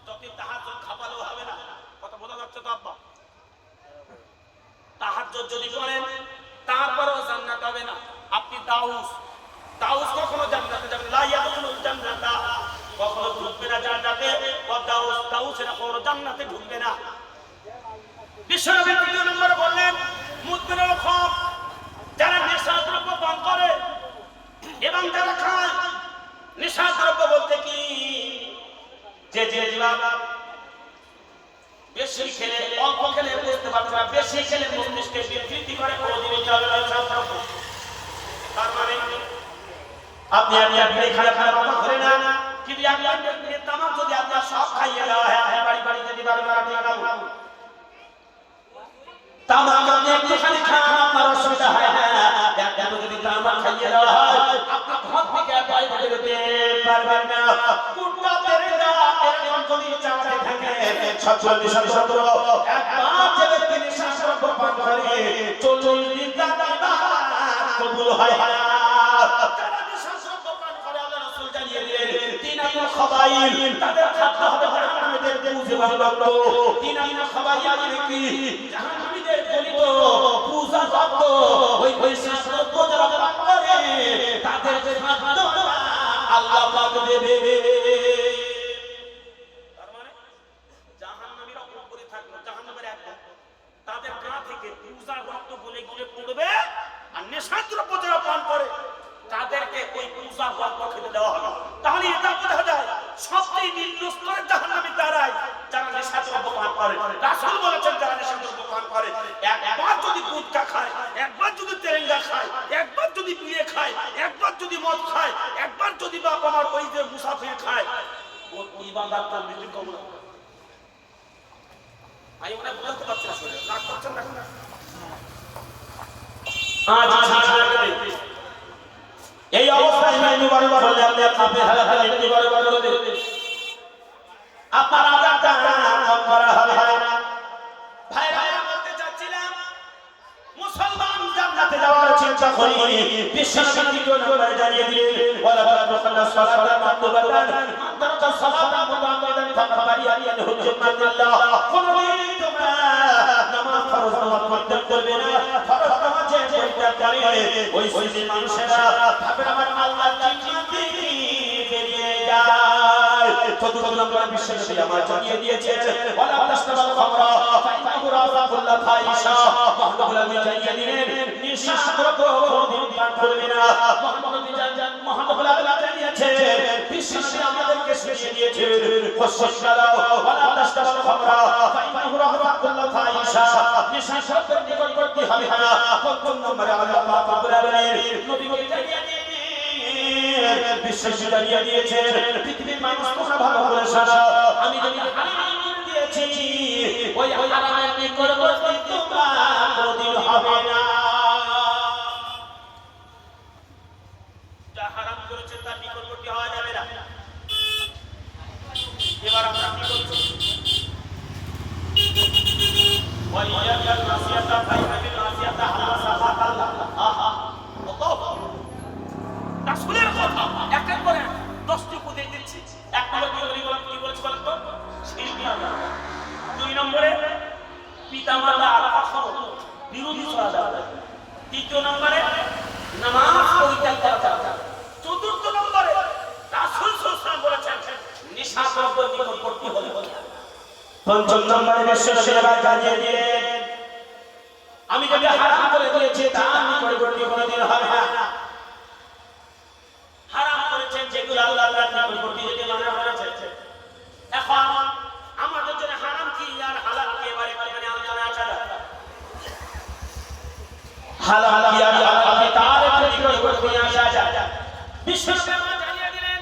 তবে তাহাজ্জুদ খাপালো হবে না কথা বোঝা যাচ্ছে তো আব্বা তাহাজ্জুদ যদি করেন তারপরেও জান্নাত হবে না আপনি দাউস দাউস কখনো জান্নাতে যাবে না লা ইয়াদখুলুল জান্নাতা কখনো ঢুকবে না জান্নাতে ও দাউসেরা কখনো জান্নাতে ঢুকবে না বিশ্বনবী দ্বিতীয় নম্বরে বললেন মুদবিরুল খাম যারা নেশাদ্রব্য পান করে এবং যারা খায় নেশাদ্রব্য বলতে কি যে জীবা বেশি খেলে অল্প খেলে বুঝতে পারবে না বেশি খেলে মস্তিষ্কে বিকৃতি করে কোনদিন চলে না নেশাদ্রব্য তার মানে আপনি আপনি খারাপ খারাপ কথা করে না কিন্তু আপনার তামাক যদি আপনার সব খাইয়ে দেওয়া হয় বাড়ি বাড়ি যদি বারবার আপনি খাবো তামাক আপনি একটুখানি খান আপনার অসুবিধা হয় না এত যদি তামাক খাইয়ে দেওয়া হয় আপনি ঘর থেকে বাইরে বেরোতে পারবেন না কোনটা বেড়ে দেওয়া এরকম যদি চালাতে থাকে 47 একবার যে ব্যক্তি নেশাদ্রব্য পান করে 40 দিন তার কবুল হয় না তাদের খাদ্য হবে জাহান্নামীদের পূজা ভক্ত তিন আইনা খাবাইয়াদের কি জাহান্নামীদের গলিত পূজা ভক্ত ওই শাস্ত্র যারা পান করে তাদের খাদ্য আল্লাহ পাক দেবে তার মানে জাহান্নামীরা উপরে থাকবে জাহান্নামের একদম তাদের গা থেকে পূজা ভক্ত গলে গলে পড়বে আর নেশাদ্রব্য যারা পান করে তাদেরকে ওই পূজা ভক্ত খেতে দেওয়া হবে তাহলে এটা বোঝা যায় সবচেয়ে নিম্ন স্তরের জাহান্নামী তারাই যারা নেশাদ্রব্য পান করে রাসূল বলেছেন যারা নেশাদ্রব্য পান করে একবার যদি গুটখা খায় একবার যদি তেরেঙ্গা খায় একবার যদি বিড়ি খায় একবার যদি মদ খায় একবার যদি বাপ আমার ওই যে মুসাফির খায় ও ইবাদত তার মৃত্যু কবুল হবে আমি ওটা বলতে পারছি না শুনে রাগ করছেন না আজ ছাড়া এই অবস্থায় আমি বারবার বলে আপনি আপনি হালাহালি আপনি বারবার বলে আপনার আযাবটা কম করা হবে না ভাইরা বলতে চাচ্ছিলাম মুসলমান জান্নাতে যাওয়ার চিন্তা করি বিশ্বনবী দ্বিতীয় নম্বরে জানিয়ে দিলেন ওয়ালা তাকুল্লা সালাতা মাকতুবাতান মানতা সালাতা মুতাআম্মিদান ফাকাবারিয়ান হুজ্জাতুল্লাহ কোনদিন তোমরা নামাজ ফরজ নামাজ পরিত্যাগ করবে না ফরজ নামাজে পরিত্যাগ করে ওই সুন্নি মানুষেরা ভাবে আমার আল্লাহর জান্নাত থেকে বেরিয়ে যায় চতুর্থ নম্বরে বিশ্বনবী আমার জানিয়ে দিয়েছেন ওয়ালা তাশরাবুল খামরা ফাইনাহু রাযাকুল্লাহ ফাইশা মুহাম্মদ নবী জানিয়ে দিলেন নিঃশ্বাসদ্রব্য কোনদিন পান করবে না মুহাম্মদ নবী জানিয়েছেন বিশ্বনবী আমাদেরকে শিখিয়ে দিয়েছেন ওয়াশরাবু ওয়ালা তাশরাবুল খামরা ফাইনাহু রাযাকুল্লাহ ফাইশা নিঃশ্বাসদ্রব্যের নিকটবর্তী হবে না পঞ্চম নম্বরে আল্লাহ পাক রব্বুল আলামিন নবী জানিয়ে বিশ্বনবী জানিয়ে দিয়েছেন পৃথিবীর মানুষ তোমরা ভালো করে শোনো আমি যদি হারাম করে দিয়েছি ওই হারামের নিকটবর্তী তোমরা কোনদিন হবে না যা হারাম করেছে তার নিকটবর্তী হওয়া যাবে না এবার আমরা কি করছি ওই ইয়াকাল নাসিয়াতা ফাইনাল নাসিয়াতা হালাসা ফাকাল্লাহ আহা ওয়াল্লাহ রাসূলের কথা এক এক করে 10টি উপদেশ দিচ্ছি এক নম্বরে কি বলেছে বলেন তো শিরক না দুই নম্বরে পিতামাতা আর কখনো বিরোধী চলা যাবে তৃতীয় নম্বরে নামাজ পরিত্যাগ করা যাবে না। চতুর্থ নম্বরে রাসূল সাল্লাল্লাহু আলাইহি ওয়াসাল্লাম বলেছেন নিশাদ্রব্য নিকটবর্তী হতে হবে। পঞ্চম নম্বরে বিশ্বনবী জানিয়ে দিলেন আমি যদি হারাম করে দিয়েছি তা নিকটবর্তী কোনদিন হবে না। হারাম করেছেন যেগুলো আল্লাহর নিকটবর্তী যদি মানা করেছে। এখন আমাদের জন্য হারাম কি আর হালাল কি এবারে এখানে আলোচনা আসা যাবে। হালাল কি আর হালাল কি তার নিকটবর্তী আসা যায়। বিশ্বনবী জানিয়ে দিলেন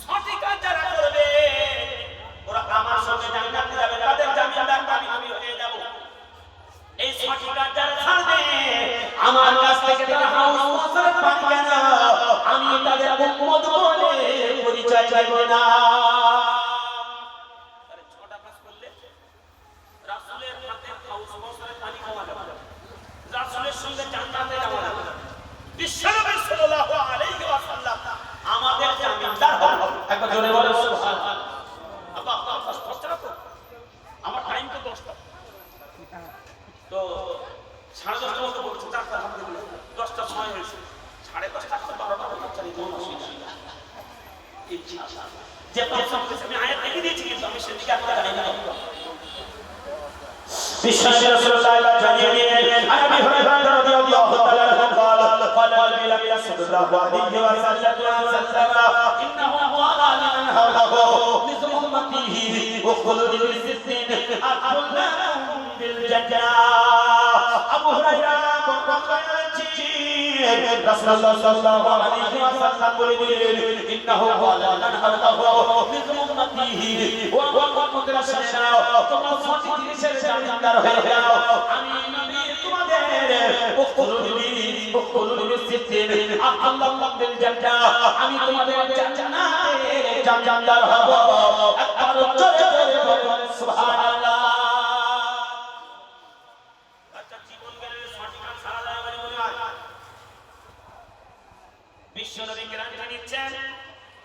সঠিক কাজ যারা করবে ওরা আমার সঙ্গে জান্নাতে যাবে, তাদের জামিনদার আমি হয়ে যাব। এই সঠিক কাজ যারা ছাড়বে আমার কাছ থেকে তারা হাউস ওয়াসারের পানি কেন আমি তাদের উম্মত বলে পরিচয় দেব না। আরে ছটা কাজ করলে রাসূলের হাতে হাউস ওয়াসারের পানি খাওয়া যাবে, রাসূলের সঙ্গে জান্নাতে যাওয়া যাবে। বিশ্বনবী সাল্লাল্লাহু আলাইহি ওয়াসাল্লাম আমাদের জামিনদার হবেন। একবার জোরে বলেন সুবহানাল্লাহ। আব্বা আমার টাইম তো 10টা, তো 10:30 মতো বলছে, 4টা আলহামদুলিল্লাহ 10টা সময় হয়েছে, 10:30 তো 12টা বাচ্চা নিয়ে মন আসে যে প্রশ্ন করেছে আমি আয়াত লিখে দিয়েছি, কিন্তু আমি সেদিকে আপনারা জানি না। বিশ্বনবী রাসূলুল্লাহ জানিয়ে দিলেন আবি হুরায়রা রাদিয়াল্লাহু তাআলা আনহু قال قال النبي صلى الله عليه وسلم انه قال لمن حوله مثل امته وخلد بالسن اكلهم بالجنه আবু হুরায়রা রাসূলুল্লাহ সাল্লাল্লাহু আলাইহি ওয়াসাল্লাম বলে দিলেন ইন্নাহু ক্বালা মান হাওলাহু মিন উম্মতিহি ওয়া উম্মাতুল রাসূলিনা তোমরা সঠিক জিনিসের জামিনদার হয়ে যাও। আমি নবী তোমাদের উখলুল সিদ্দিন আল্লাহ বিল জান্নাহ আমি তোমাদের জান্নাতের জামিনদার হব। একবার জোরে জোরে বলুন সুবহানাল্লাহ। বিশ্বনবী গ্যারান্টি দিচ্ছেন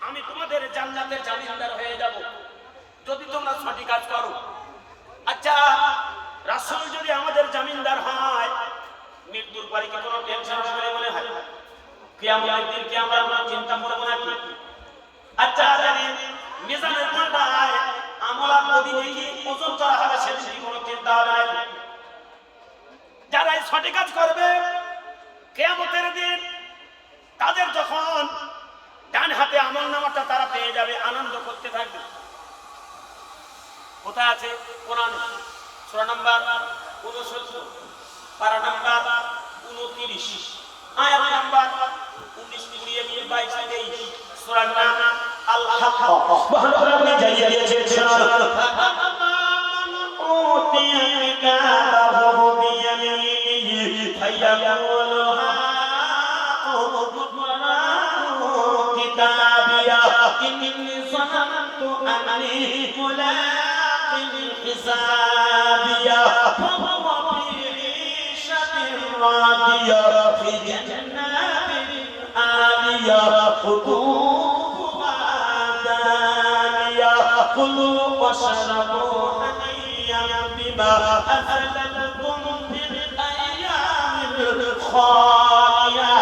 আমি তোমাদের জান্নাতের জামিনদার হয়ে যাব যদি তোমরা সঠিক কাজ করো। আচ্ছা রাসূল যদি আমাদের জামিনদার হয় মৃত্যুর পরে কি কোনো টেনশন হবে বলে মনে হয়? কিয়ামতের দিন কি আমরা চিন্তা করব নাকি? আচ্ছা জানি মিজানের পাল্লায় আমলার প্রতিদিন কি ওজন করা হবে সেদিন কি কোনো চিন্তা হবে নাকি? যারা এই সঠিক কাজ করবে কিয়ামতের দিন তাদের যখন ডান হাতে আমলনামাটা তারা পেয়ে যাবে, আনন্দ করতে থাকবে। কোথায় আছে? কোরআন সূরা নাম্বার 69 পারা নাম্বার 29 আয়াত নাম্বার 19 20 21 22 সূরার নাম আল হক। মহান জানিয়ে দিয়েছেন ওতিয়া কিতাবাহু বিয়ামিনিহি ফায়াকুলু كتابيا إني ظننت أني ملاق حسابيا فهو في عيشة راضية في جنات عالية قطوفها دانية كلوا واشربوا هنيئا بما أسلفتم في الأيام الخالية.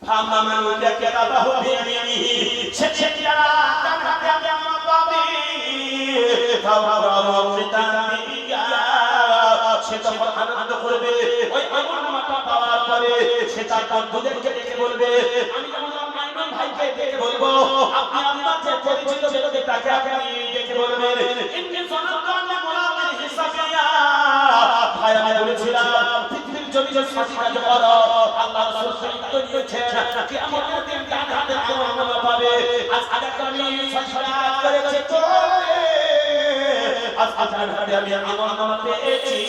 فمن كتبه بيمينه شجرا تنهدى مطابي فوراه ختاميا সে তখন আনন্দ করবে ওই আমলনামাটা পাওয়ার পরে সে তার বন্ধুদেরকে ডেকে বলবে আমি যেমন আইমান ভাইকে ডেকে বলবো আপনি আপনার যে পরিচিত ব্যক্তি তাকে আপনি ডেকে বলবেন ইন্নি সনাতু আন্না মুলাকিন হিসাবিয়া। ভাই আমি বলেছিলাম পৃথিবীর জমিনে সঠিক কাজ করো, আল্লাহ রাসূল দায়িত্ব নিয়েছেন কিয়ামতের দিন ডান হাতে আমলনামা পাবে। আজ আগে আমি সঠিক কাজ করেছি তো আজ ডান হাতে আমি আমলনামা পেয়েছি।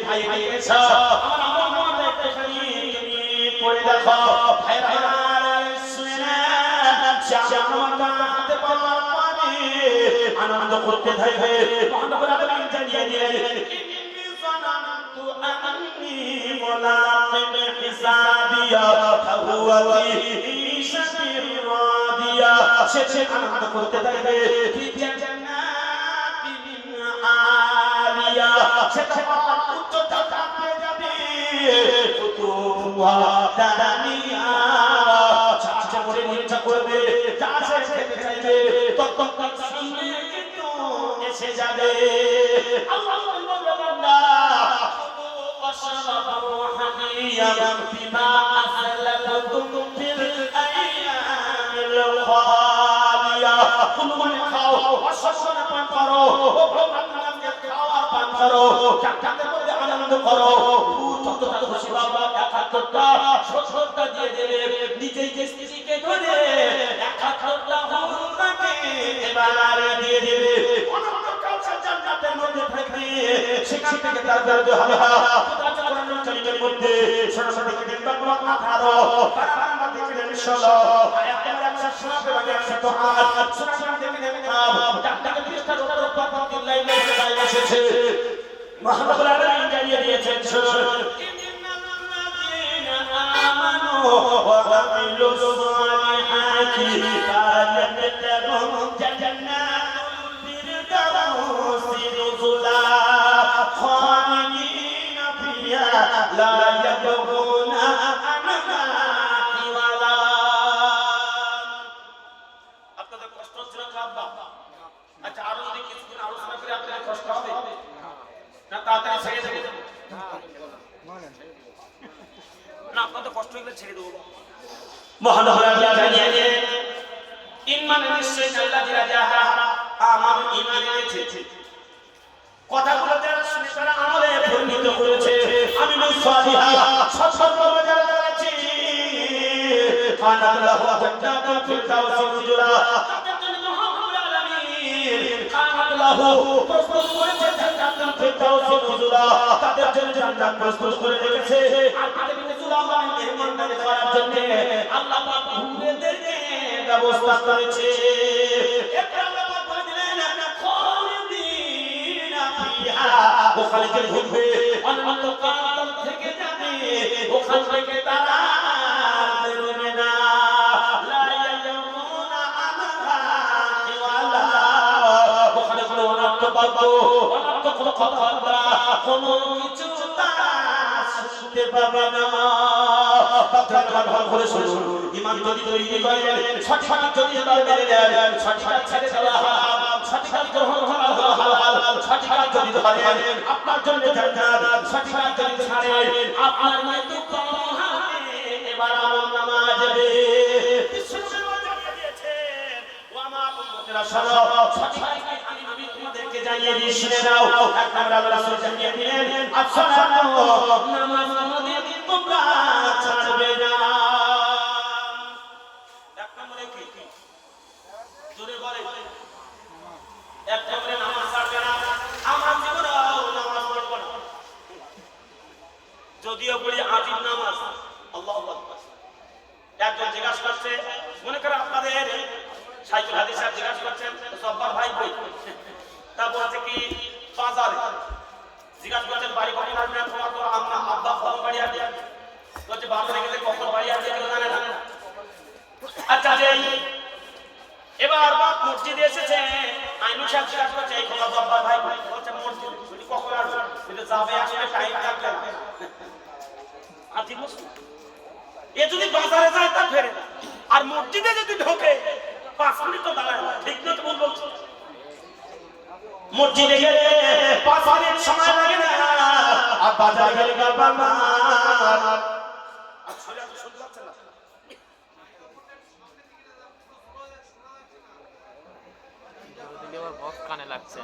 ভাই ভাই এসো আমার আমলনামাটা একটুখানি তুমি পড়ে দেখো। ভাই আমার শুনে না আমলনামা হাতে পাওয়ার পরে আনন্দ করতে থাকবে। মহানবী আলামিন জানিয়ে দিলেন ইন্নী যানানতু আন্নী মুলাকিন হিসাবিয়া ফাহুয়া ফি ঈশাতির রাদিয়া। সে আনন্দ করতে থাকবে সেটা উচ্চতা পেয়ে যাবে কুতুবা দানিয়া চাচা করে ইচ্ছা করবে যা সে খেতে চাইবে ততক্ষণ সামনে কিন্তু এসে যাবে আল্লাহ বলবে বান্দা واشربوا حميما بما أسلفتم في الأيام الخالية كل من খাও অশ্বসন পান করো ও ভগবানকে খাওয়া পান করো টাকার মধ্যে আনন্দ করো যতটা খুশি বাবা একাত্তরটা সত্তরটা দিয়ে দেবে নিজেই যে স্ত্রীকে ধরে একাত্তরটা হুমাকে এবার দিয়ে দেবে অনন্ত কাল জান্নাতের মধ্যে থাকবে সেখান থেকে তার দরজা হবে খোদা কোরআনের চরিত্রের মধ্যে সরাসরি থেকে তকমা মাথারো পারামার থেকে ইনশাআল্লাহ আয়াত নম্বর 107 থেকে 108 সরাসরি থেকে দেখাব ডাক্তার পৃষ্ঠার উপর পাবন্দির লাইনে দাঁড়িয়ে এসেছে মহানবুল আলামিন জানিয়ে দিয়েছেন ইন্নাল্লাযীনা আমানু ওয়া আমিলুস সালিহাতি কানাত লাহুম জান্নাতুল ফিরদাউসি নুজুলা খালিদিনা ফিহা লা ইয়াবগুনা আনহা হিওয়ালা আপনাদের কষ্ট হচ্ছে না আব্বা আচ্ছা আরো যদি কিছুদিন আলোচনা করে আপনাদের কষ্ট হবে না তাড়াতাড়ি ছেড়ে দেব না আপনাদের কষ্ট হলে ছেড়ে দেব মহান আল্লাহ জানিয়ে দিয়ে ঈমান নিশ্চয় আল্লাহ যারা আমার ঈমান এনেছে কথাগুলো যারা শুনে তারা আমলে পরিণত করেছে আমি মুসালিহা সৎকর্ম যারা করেছে আনাল্লাহু জান্নাতুল ফিরদাউসি নুজুলা তাদের জন্য মহান আলামিন আনাল্লাহু প্রস্তুত করেছে জান্নাতুল ফিরদাউসি নুজুলা তাদের জন্য জান্নাত প্রস্তুত করে রেখেছে আর তাদের নুজুলা মানে মেহমানদারি করার জন্য আল্লাহ পাক হুরেদেরকে ব্যবস্থা করেছে এটা আল্লাহ পাক বলে দিলেন খালিদিনা ফিহা ওখানে যে ঢুকবে অনন্ত কাল থেকে যাবে ওখান থেকে তারা বেরোবে না লা ইয়ামুনা আনহা হিওয়ালা ওখানে কোনো অনন্ত পাবো অনন্ত কোনো কথাবার্তা কোনো কিছু তারা শুনতে পাবে না আপনারা ভালো করে শুনুন ঈমান যদি তৈরি করেন সঠিক যদি মেনে নেন সঠিক ছেড়ে দেওয়া হারাম সঠিক গ্রহণ করা হালাল সঠিক যদি ধরেন আপনার জন্য জান্নাত সঠিক যদি ছাড়েন আপনার মৃত্যু কম হবে এবার আমল নামা যাবে বিশ্বসর্ব জানিয়ে দিয়েছেন ও আমার উম্মতেরা শোনো সঠিক আমি তোমাদেরকে জানিয়ে দিই শুনে নাও এক নম্বর আল্লাহ রাসূল জানিয়ে দিলেন আসসালাতু নামাজ আমাদের তোমরা ছাড়বে না এক নম্বরে কি জোরে বলে এক নম্বরে নামাজ ছাড়বে না আমার জীবনেও নামাজ পড়ব না যদিও পড়ি আজীব নামাজ আল্লাহু আকবার একজন জিজ্ঞাসা করছে মনে করে আপনাদের সাইকুল হাদিস সাহেব জিজ্ঞাসা করছেন সব্বার ভাই কই তা বলছে কি বাজারে জিজ্ঞাসা করছেন বাড়ি কখন আসবেন তোমার তো আম্মা আব্বা কখন বাড়ি আসবে বলছে বাজারে গেলে কখন বাড়ি আসবে কেউ জানে না আচ্ছা যে এবার বাপ মসজিদে এসেছে আইনু সাহেব জিজ্ঞাসা করছে এই খোলা সব্বার ভাই বলছে মসজিদ বলি কখন আসবে বলে যাবে আসবে টাইম লাগবে আজই মুসলিম এ যদি বাজারে যায় তা ফেরে না আর মসজিদে যদি ঢোকে 5 মিনিট তো দাঁড়ায় না ঠিক না তো বলছো মসজিদে গেলে 5 মিনিট সময় লাগে না আর বাজারে গেলে বাবা আসলে তো শুনতে পাচ্ছেন না দিলে আবার বক্স কানে লাগছে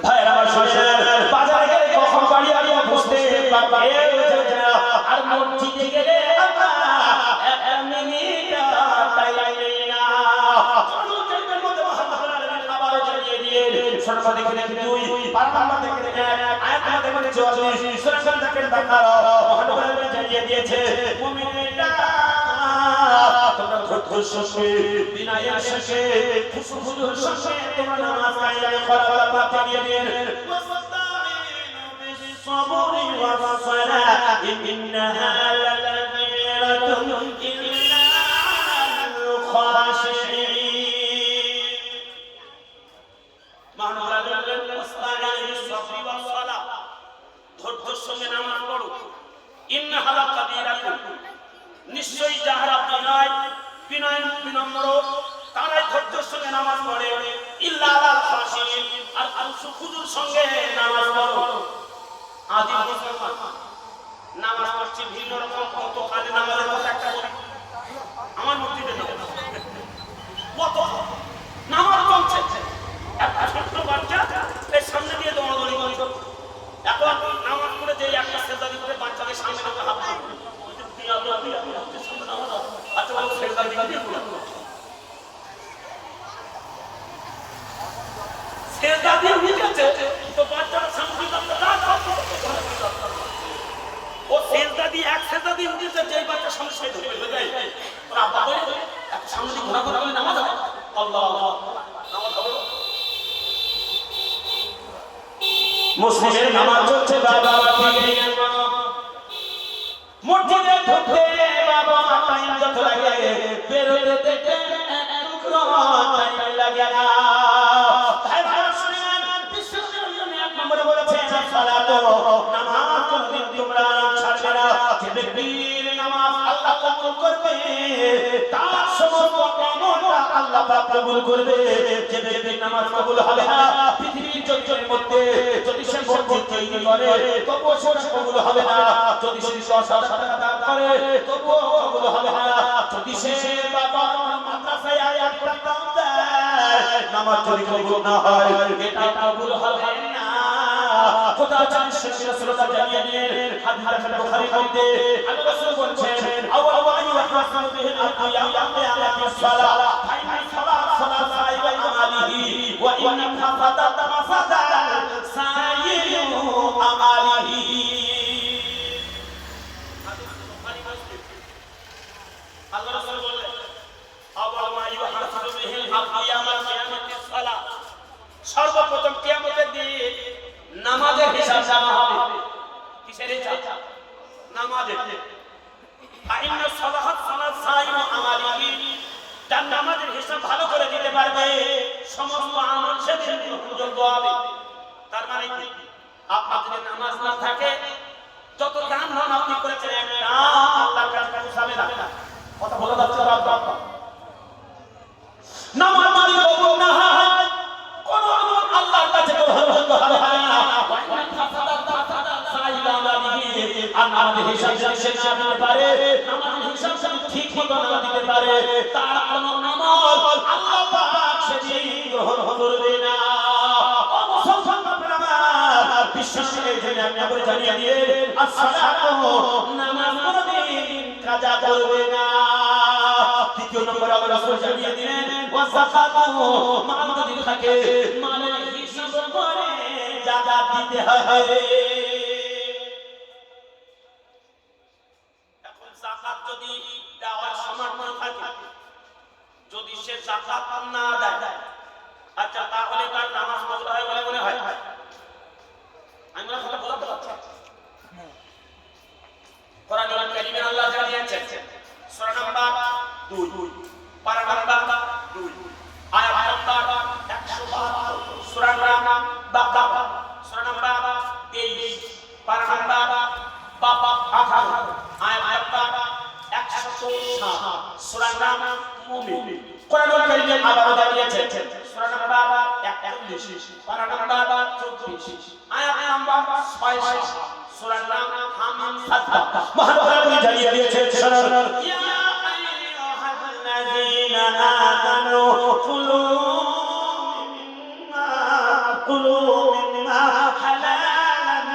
ভাই আমার শুনেন বাজারে গেলে কখন বাড়ি বাড়ি বসতে বাবা আর মসজিদে গেলে বাবা এক মিনিট টাইম লাগে না অনুযায়ীর মধ্যে মহান আল্লাহ আবারো জানিয়ে দিয়ে সূরা দেখে 2 পারা দেখে আয়াত নম্বর 44 সূরা দেখে বাকারা মহান আল্লাহ জানিয়ে দিয়েছে মুমিনেরা তোমরা ধৈর্য সঙ্গে বিনয়ের সঙ্গে খুশবুর সঙ্গে তোমরা নামাজ কায়েম করো আল্লাহ পাক জানিয়ে দেন ওয়াস্তাঈনু বিস-সাবরি ওয়াস-সালাহ ইন্নাহা লাকাবীরাতুন ইল্লা আল-খাশিঈন সঙ্গে নামাজ পড়ো ইন্নাহা কাবীরাতুন নিশ্চয়ই যাহারা বিনম্র তারাই ধৈর্যের সঙ্গে নামাজ পড়ে ইল্লা আলাল খাশিন আর খুশুর সঙ্গে নামাজ পড়ো আদি মুসলমান নামাজ পড়ছি ভিন্ন রকম কত কালে নামাজের কথা একটা বলি আমার মসজিদে কত নামাজ পড়ছে একটা ছোট্ট বাচ্চা এর সামনে দিয়ে দৌড়াদৌড়ি করছে এখন নামাজ পড়ে যে একটা সেজদা দিতে বাচ্চাদের সামনে ঢোকা হাত ধরে আচ্ছা বলো সেজদা দিয়ে সেজদা দিয়ে উঠেছে তো বাচ্চারা সামনে ও সেজদা দিয়ে এক সেজদা দিয়ে উঠেছে যেই বাচ্চা সামনে সে ধরে যায় ওর আব্বা বলে একটা সামনে দিয়ে ঘোরা ঘোরা করে নামাজ হবে আল্লাহ নামাজ হবে মুসলিমের নামাজ হচ্ছে বাবা মসজিদে ঢুকতে বাবা টাইম যত লাগে বেরোতে দেখতে টুকরো টাইম লাগে না তাই বাবা শুনেন বিশ্বনবী এক নম্বরে বলেছেন সালাত নামাজ কোনদিন তোমরা ছাড়বে না যে ব্যক্তির নামাজ আল্লাহ কবুল করবে তার সমস্ত আমলটা আল্লাহ পাক কবুল করবে যে ব্যক্তির নামাজ কবুল হবে না পৃথিবীর জগতের মধ্যে যদি সে মসজিদ তৈরি করে তবুও সেটা কবুল হবে না যদি সে 10,000 টাকা দান করে তবুও কবুল হবে না যদি সে বাবা মাদ্রাসায় আয়াত দান দেয় নামাজ যদি কবুল না হয় এটা কবুল হবে না খোদা জান শেখ রাসূলুল্লাহ জানিয়ে দিলেন হাদিস বুখারীর মধ্যে আল্লাহ রাসূল বলেছেন আওয়াল ইউহাসান বিহিল আকিয়াম সালাহ ফাইন সালাহ সালাহ সাইবা আমালিহি ওয়া ইন ফাসাদাত মাসাদাল সাইয়্যু আমালিহি হাদিস বুখারী মুসলিম আল্লাহ রাসূল বলেন আওয়াল মা ইউহাসান বিহিল আকিয়াম সালাহ সর্বপ্রথম কিয়ামতের দিন নামাজের হিসাব দেওয়া হবে কিসের হিসাব নামাজের আইন সালাহাত সালাত সাইম আমালিহি তার নামাজের হিসাব ভালো করে দিতে পারবে সমস্ত আমল সেদিন গ্রহণযোগ্য হবে তার মানে কি আপনার যদি নামাজ না থাকে যত দান ধান আপনি করেছেন একটা আল্লাহর কাছে পৌঁছাবে না কথা বলা যাচ্ছে বাবা নামাজ মারি কবুল না হয় কোন আমল আল্লাহর কাছে গ্রহণযোগ্য হবে না আমাদের হিসাব শেষ না দিতে পারে আমাদের হিসাব ঠিক মতো না দিতে পারে তার কোনো আমল আল্লাহ পাক সেদিন গ্রহণ করবে না মুসলমান বাবা আমার বিশ্বাসের জন্য আমি আপনাদের জানিয়ে দিয়ে আসসালাতু নামাজ কোনদিন কাজা করবে না দ্বিতীয় নম্বর আবার রাসূল জানিয়ে দিলেন ওয়া যাকাতু মাল যদি থাকে মালের হিসাব করে যাকাত দিতে হবে যাকাত যদি দেওয়ার সামর্থ্য থাকে যদি সে যাকাত না দেয় আচ্ছা তাহলে তার নামাজ কবুল হয় বলে মনে হয় আমি না কথা বলতে পারছি কোরআনুল কারীমে আল্লাহ জানিয়েছেন সূরা নাম্বার 2 পারা নাম্বার 2 আয়াত নাম্বার 172 সূরা নাম্বার সূরা নাম্বার 23 পারা নাম্বার 18 আয়াত নাম্বার 107 সূরা নাম্বার মুমিন কোরআনুল কারীমে আবার জানিয়েছেন সূরা নাম্বার 41 পারা নাম্বার 24 আয়াত নাম্বার 66 সূরা নাম্বার হামিম সাদা মহান জানিয়ে দিয়েছেন শুনুন ইয়া আইয়ুহাল্লাযীনা আমানু কুলু মিম্মা হালালান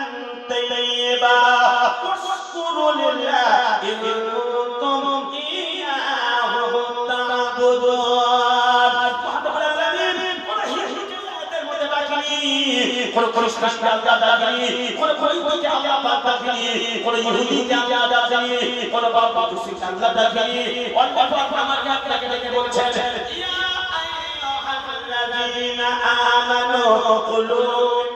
তাইয়্যিবা ওয়াশকুরু লিল্লাহি ইন কুনতুম ইয়্যাহু তা'বুদুন কোন খ্রিস্টানকে আল্লাহ দাবি কোন খৈতকে আল্লাহ পাক দাবি কোন ইহুদিকে আল্লাহ দাবি কোন বাবা মুশরিককে আল্লাহ দাবি আল্লাহ পাক আমাকে আপনাকে ডেকে বলছেন ইয়া আইয়ুহাল্লাযীনা আমানু কুলু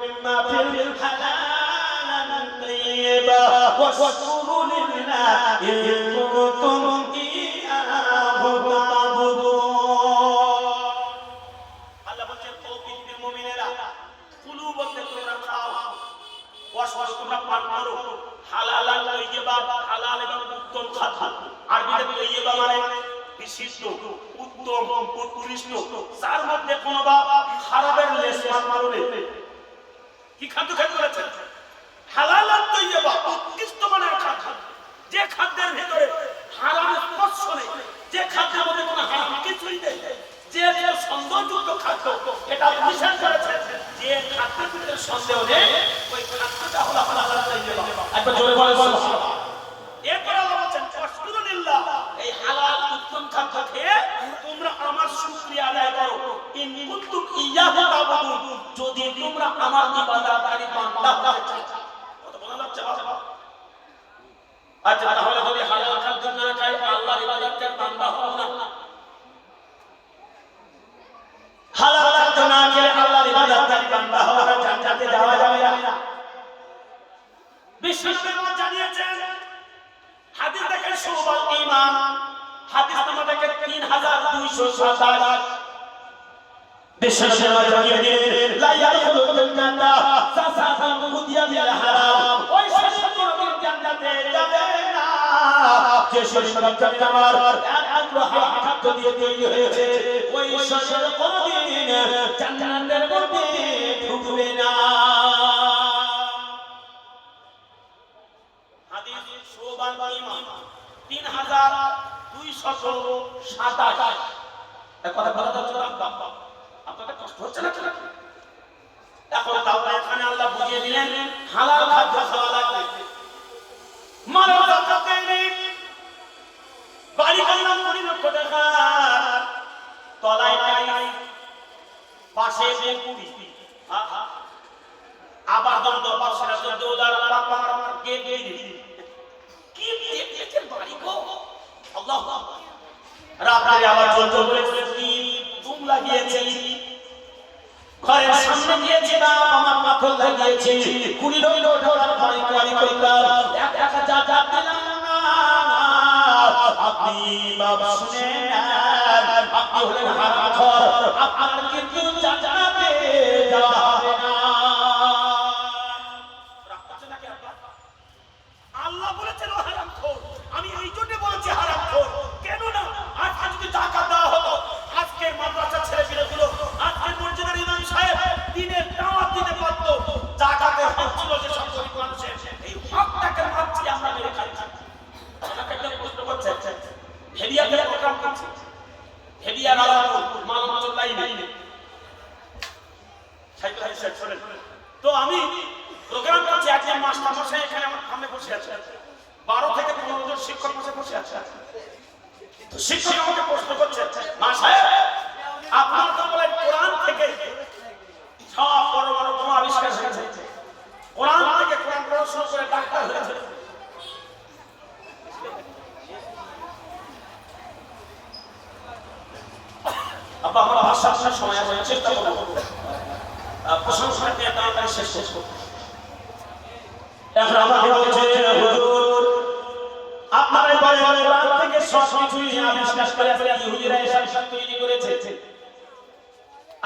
মিম্মা ফিল হালালান তাইয়্যিবা ওয়াশকুরু লিল্লাহি ইন কুনতুম ইয়্যাহু তা'বুদুন আল্লাহ বলেন ও পৃথিবীর মুমিনেরা কুলু বলতে তোমরা খাও ওয়াশকুরু তোমরা পান করো হালালান তাইয়্যিবা হালাল এবং উত্তম খাদ্য আরবিতে তাইয়্যিবা মানে বিশুদ্ধ উত্তম উৎকৃষ্ট যার মধ্যে কোনো বা খারাপের লেশ মাত্র নেই কি খাদ্য খেতে বলেছে হালালান তাইয়্যিবা উৎকৃষ্ট মানের খাদ্য যে খাদ্যের ভিতরে হারামের স্পর্শ নেই যে খাদ্যের মধ্যে কোনো হারাম কিছুই নেই যে সন্দেহযুক্ত খাদ্য এটা নিষেধ করেছে যে খাদ্যের ভিতরে সন্দেহ নেই ওই খাদ্যটা হলো হালালান তাইয়্যিবা একবার জোরে বলে সুবহানাল্লাহ এরপর আল্লাহ বলেন আশকুরুলিল্লাহ এই হালাল উত্তম খাদ্য খেয়ে তোমরা আমার শুকরিয়া আদায় করো ইন কুনতুম ইয়াহু তা'বুদুন যদি তোমরা আমার ইবাদতকারী বান্দা হতে চাও কথা বলা যাচ্ছে বাবা আচ্ছা তাহলে যদি হালাল খাদ্য না খাই আল্লাহর ইবাদতের বান্দা হব না হালাল খাদ্য না খেলে আল্লাহর ইবাদতের বান্দা হওয়া জান্নাতে যাওয়া যাবে না বিশ্বনবী জানিয়েছেন হাদিস দেখেন শুবাল ঈমান হাদিস নাম্বার দেখেন 3227 বিশ্বনবী জানিয়েছেন লা ইয়াদখুলুল জান্নাতা সাসাফান খুদিয়া বিল হারাম ওই শরীর কোনদিন জান্নাতে যাবে না যে শরীর জান্নাতে আমার এক হারাম খাদ্য দিয়ে তৈরি হয়েছে ওই শরীর কোনদিন জান্নাতের মধ্যে ঢুকবে না হাদিস শুবাল ঈমান 3227 এক কথা বলা যাচ্ছে না আপনাদের কষ্ট হচ্ছে না এখন তাও এখানে আল্লাহ বুঝিয়ে দিলেন হালাল খাদ্য খাওয়া লাগবে মানব জাকাতে নেই বাড়ি করলাম 20 লক্ষ টাকা তলায় টাইস পাশে পুকুরি আবার দম দরবার সেরা দৌদার পাপা গেট কি দেখেন বাড়ি গো আল্লাহ রাতে আবার চলতে বলেছে কি তুম লাগিয়েছি ঘরের সামনে দিয়েছিলাম আমার মাথা লাগিয়েছি 20 লক্ষ টাকার বাড়ি তৈরি করলাম এক যা দিলাম না আপনি বাবা শুনেন আপনি হলেন হারামখোর আপনার কিন্তু জান্নাতে যাওয়া হবে না আল্লাহ বলেছেন ও হারামখোর আমি এই জন্য বলেছি হারামখোর কেন না আজকে যদি টাকা দেওয়া হতো আজকের মাদ্রাসা ছেলেপিলেগুলো আজকের মসজিদের ইমাম সাহেব দিনের দাওয়াত দিতে পারতো জাকাতে হক ছিল যে সব গরিব মানুষের এই হকটাকে মারছি আমরা মেরে খাচ্ছি আমাকে একটা প্রশ্ন করছে হেদিয়াতে প্রোগ্রাম করছে হেদিয়ার আলাদা মালমাল লাইনে সাইকেল হাইসে শুনেন তো আমি প্রোগ্রাম করছি একজন মাস্টার মশাই এখানে আমার সামনে বসে আছে 12 থেকে 15 জন শিক্ষক মশাই বসে আছে তো শিক্ষক আমাকে প্রশ্ন করছে মা সাহেব আপনার তো বলেন কোরআন থেকে সব বড় বড় বোমা আবিষ্কার হয়েছে কোরআন থেকে কোরআন পড়াশোনা করে ডাক্তার হয়েছে আপা আমার ভাষা সময় আছে চেষ্টা করব প্রশংসা দিয়ে তাড়াতাড়ি শেষ করব এখন আমাকে বলছে হুজুর আপনারা বলে কোরআন থেকে সব কিছু আবিষ্কার করে ইহুদিরা এসব তৈরি করেছে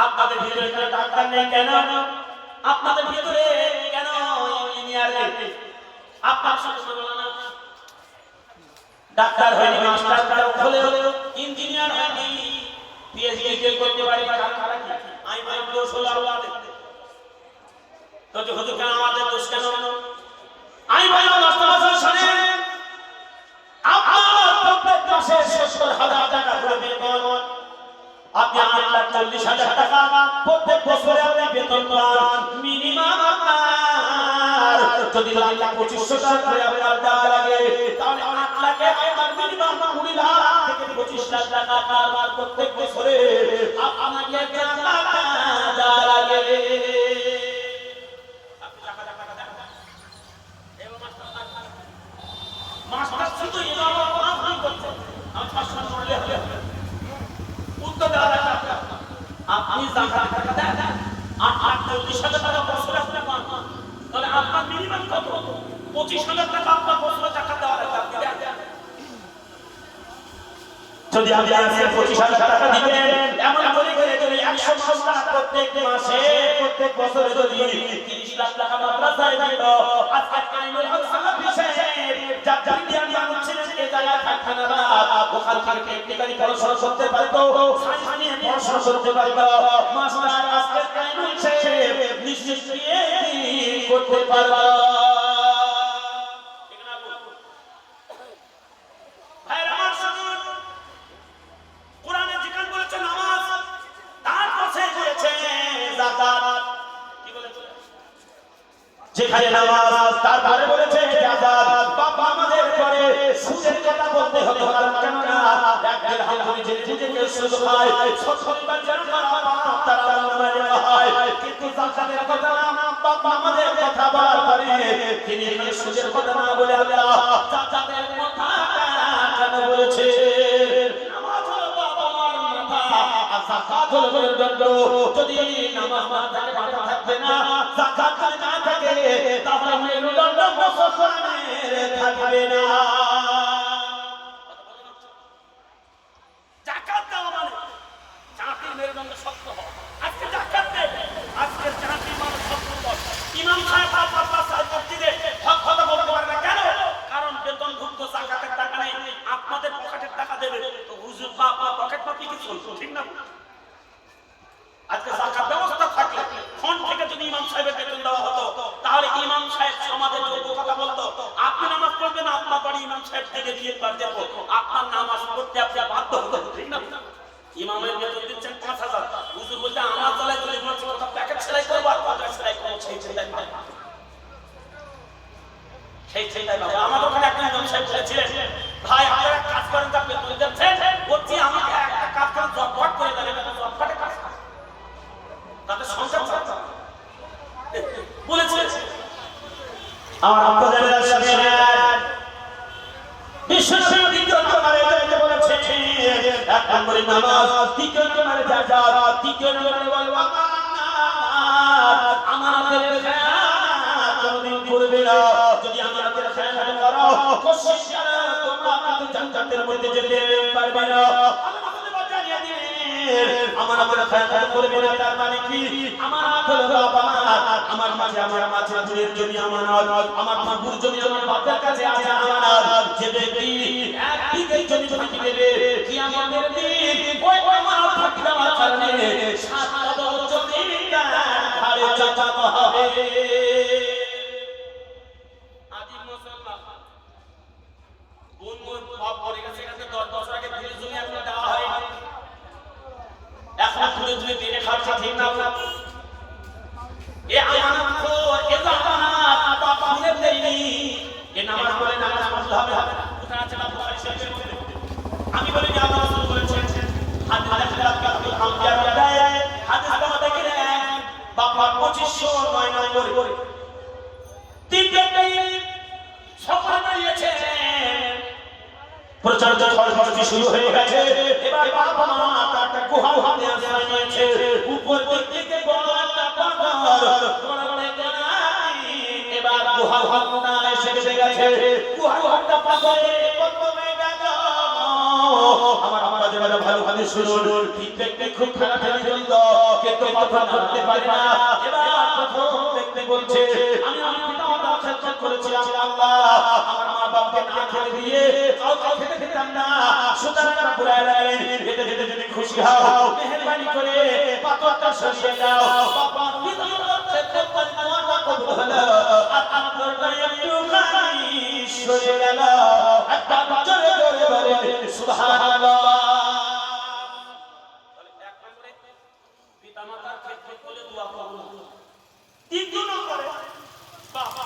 আপনাদের ভিতরে ডাক্তার নেই কেন আপনাদের ভিতরে কেন ইঞ্জিনিয়ার নেই আপনার সমস্যা বলো না ডাক্তার হয়নি মাস্টার হলেও ইঞ্জিনিয়ার হয়নি পিএইচডি ফেল করতে পারি কারা কি আমি বলি দোষ হলো আল্লাহর তো হুজুর কেন আমাদের দোষ কেন আমি বলবো মাস্টার শুনেন আপনার প্রত্যেক মাসে 70,000 টাকা করে বেতন আপনি 8,40,000 টাকা প্রত্যেক বছরে আপনি বেতন পান মিনিমাম আপনার যদি 1,25,000 টাকা করে আপনার দেওয়া লাগে তাহলে 8 লাখে আপনার মিনিমাম 20 লাখ থেকে 25 লাখ টাকা আপনার প্রত্যেক বছরে আপনাকে টাকা দেওয়া লাগে মাস্টার শুধু ইমাম কোরআন ভুল করছে আমি মাস্টার পড়লে হবে উত্তর দেওয়া লাগবে আপনি যাকাত টাকা দেন 8,40,000 টাকা বছরে আপনি পান তাহলে আপনার মিনিমাম কত 25,000 টাকা আপনার বছরে টাকা দেওয়া লাগবে আপনি দেন যদি আপনি আজকে 25,000 টাকা দিবেন, এমন করে যদি 100 মাস টাকা প্রত্যেক মাসে প্রত্যেক বছরে যদি 30 লাখ টাকা মাদ্রাসায় দিত, আজকে কাইমুল হক সালাফি সাহেব জাতীয় মানুষ ছিলেন, এই জায়গায় থাকতেন না, ওখান থেকে টেকনিক্যালি পড়াশোনা করতে পারতো, সায়েন্স নিয়ে পড়াশোনা করতে পারতো, মাস্টার আজকে কাইমুল সাহেব নিশ্চিত করতে পারতো। যেখানে নামাজ, তারপরে বলেছে জাকাত। বাবা আমাদের পরে সুদের কথা বলতে হবে, কারণ কেন না একদিন হাতুড়ি যে নিজেকে সুদ খায়, সৎপরিবার যেন তারা নামাজে হয়, কিন্তু জাকাতের কথা না, বাবা আমাদের কথা বলার পরে তিনি এখানে সুদের কথা না বলে আল্লাহ জাকাতের কথা কেন বলেছে? নামাজ হলো বাবা মার মাথা, আর জাকাত হলো মেরুদণ্ড। যদি নামাজ না থাকে মাথা থাকবে না, জাকাত না থাকে তাহলে মেরুদণ্ড মুসলমানের থাকবে না। জাকাত দেওয়া মানে জাতির মেরুদণ্ড শক্ত হওয়া। আজকে জাকাত দেয়, আজকে জাতির মানুষ শক্ত। ইমাম সাহেব আপনার মসজিদে হক কথা বলতে পারে না কেন? কারণ বেতন ভুক্ত জাকাতের টাকা নেই, আপনাদের পকেটের টাকা দেবে, তো হুজুর বা আপনার পকেট মাপি কি চলতো? ঠিক না? আজকে জাকাত ব্যবস্থা থাকলে ফোন থেকে যদি ইমাম সাহেবের বেতন দেওয়া হতো, তাহলে ইমাম সাহেব সমাজের যোগ্য কথা বলতো। আপনি নামাজ পড়বেন, আপনার বাড়ি ইমাম সাহেব থেকে দিয়ে পার দেব, আপনার নামাজ পড়তে আপনি বাধ্য হতেন। ঠিক না? ইমামের বেতন দিচ্ছেন 5,000, হুজুর বলতে আমার তলায় যদি বলছে কথা প্যাকেট সেলাই করবো আর পঞ্চাশ সেলাই করবো, সেই চিন্তাই বাবা। আমার ওখানে একটা ইমাম সাহেব বলেছিলেন, ভাই আপনারা কাজ করেন, তা বেতন দিচ্ছেন, বলছি আমাকে একটা কাজ করেন, জবকাট করে দেবেন, জবকাটে কাজ তাতে সংসার চালাতে বলেছে। আমার আপনাদের সামনে বিশ্বনবী দ্বিতীয় নম্বরে এটা বলেছে, এক নম্বরে নামাজ, দ্বিতীয় নম্বরে যাকাত, তৃতীয় নম্বরে ওয়াল আমানাত। আমানতের খেয়ানত কোনদিন করবে না। যদি আমানতের খেয়ানত করো, কোশিশ করো তোমরা কিন্তু জান্নাতের মধ্যে যেতে পারবে না। আমানতের খেয়ানত করবে না তার মানে কি? আমানত হলো আমানত, আমার মাঝে আমার মাঝে দুনিয়ার জমি আমানত, আমার মাগুর জমি আমার বাবার কাছে আছে আমানত। যে ব্যক্তি এক বিঘে জমি জমি দেবে, কিয়ামতের দিন ওই আমানত ফাঁকি দেওয়ার কারণে 7 বছর জমিদার ঘরে চাচাতো হবে। আদি মুসলমান কোন পাপ করে গেছে, কাছে 10 বছর আগে পুরো জমি এখন দেওয়া হয়, এখন পুরো জমি বেড়ে খাচ্ছে। ঠিক না? এ আমানত খোর, এ জাকাত বাপ নিয়ে দেয়নি, এ নামাজ পড়ে নামাজ পড়তে হবে না। কোথায় আছে বুখারী শরীফের মধ্যে? আমি বলি যে আল্লাহ রাসূল বলেছেন, হাদিস আল-কাবির আম্বিয়া বিদায় হাদিস কত দেখে নেন বাবা 2509 নম্বর। তিন ব্যক্তি সফর নিয়েছে, প্রচার খরচ শুরু হয়ে গেছে। এবার বাবা মা একটা গুহা হাতে নিয়েছে, উপর দিক থেকে বড় একটা পাথর, বড় বড় গাড়ি। এবার গুহা ভাঙনা এসে গেছে, গুহাটা পাথরে বন্ধ হয়ে গেল। আমার বাজে ভালো শুনুন, তিন ব্যক্তি খুব খারাপ চলতো, কিন্তু পাথর ধরতে পারে না। এবার প্রথম ব্যক্তি বলছে, আমি আমার পিতামাতার খেদমত করেছিলাম আল্লাহ, আমার মা বাবাকে না খেতে দিয়ে কাউকে খেতে দিতাম না, সুতরাং রব্বুল আলামিন এতে যদি খুশি হও মেহেরবানি করে পাথরটা সরিয়ে দাও। বাবা পিতামাতার খেদমত করে দোয়াটা কবুল হলো, আর পাথরটা একটুখানি সরে গেল। একবার জোরে জোরে বলেন সুবহানাল্লাহ। এক নম্বরে পিতামাতার খেদমত করে দোয়া কবুল হলো। দ্বিতীয় নম্বরে বাবা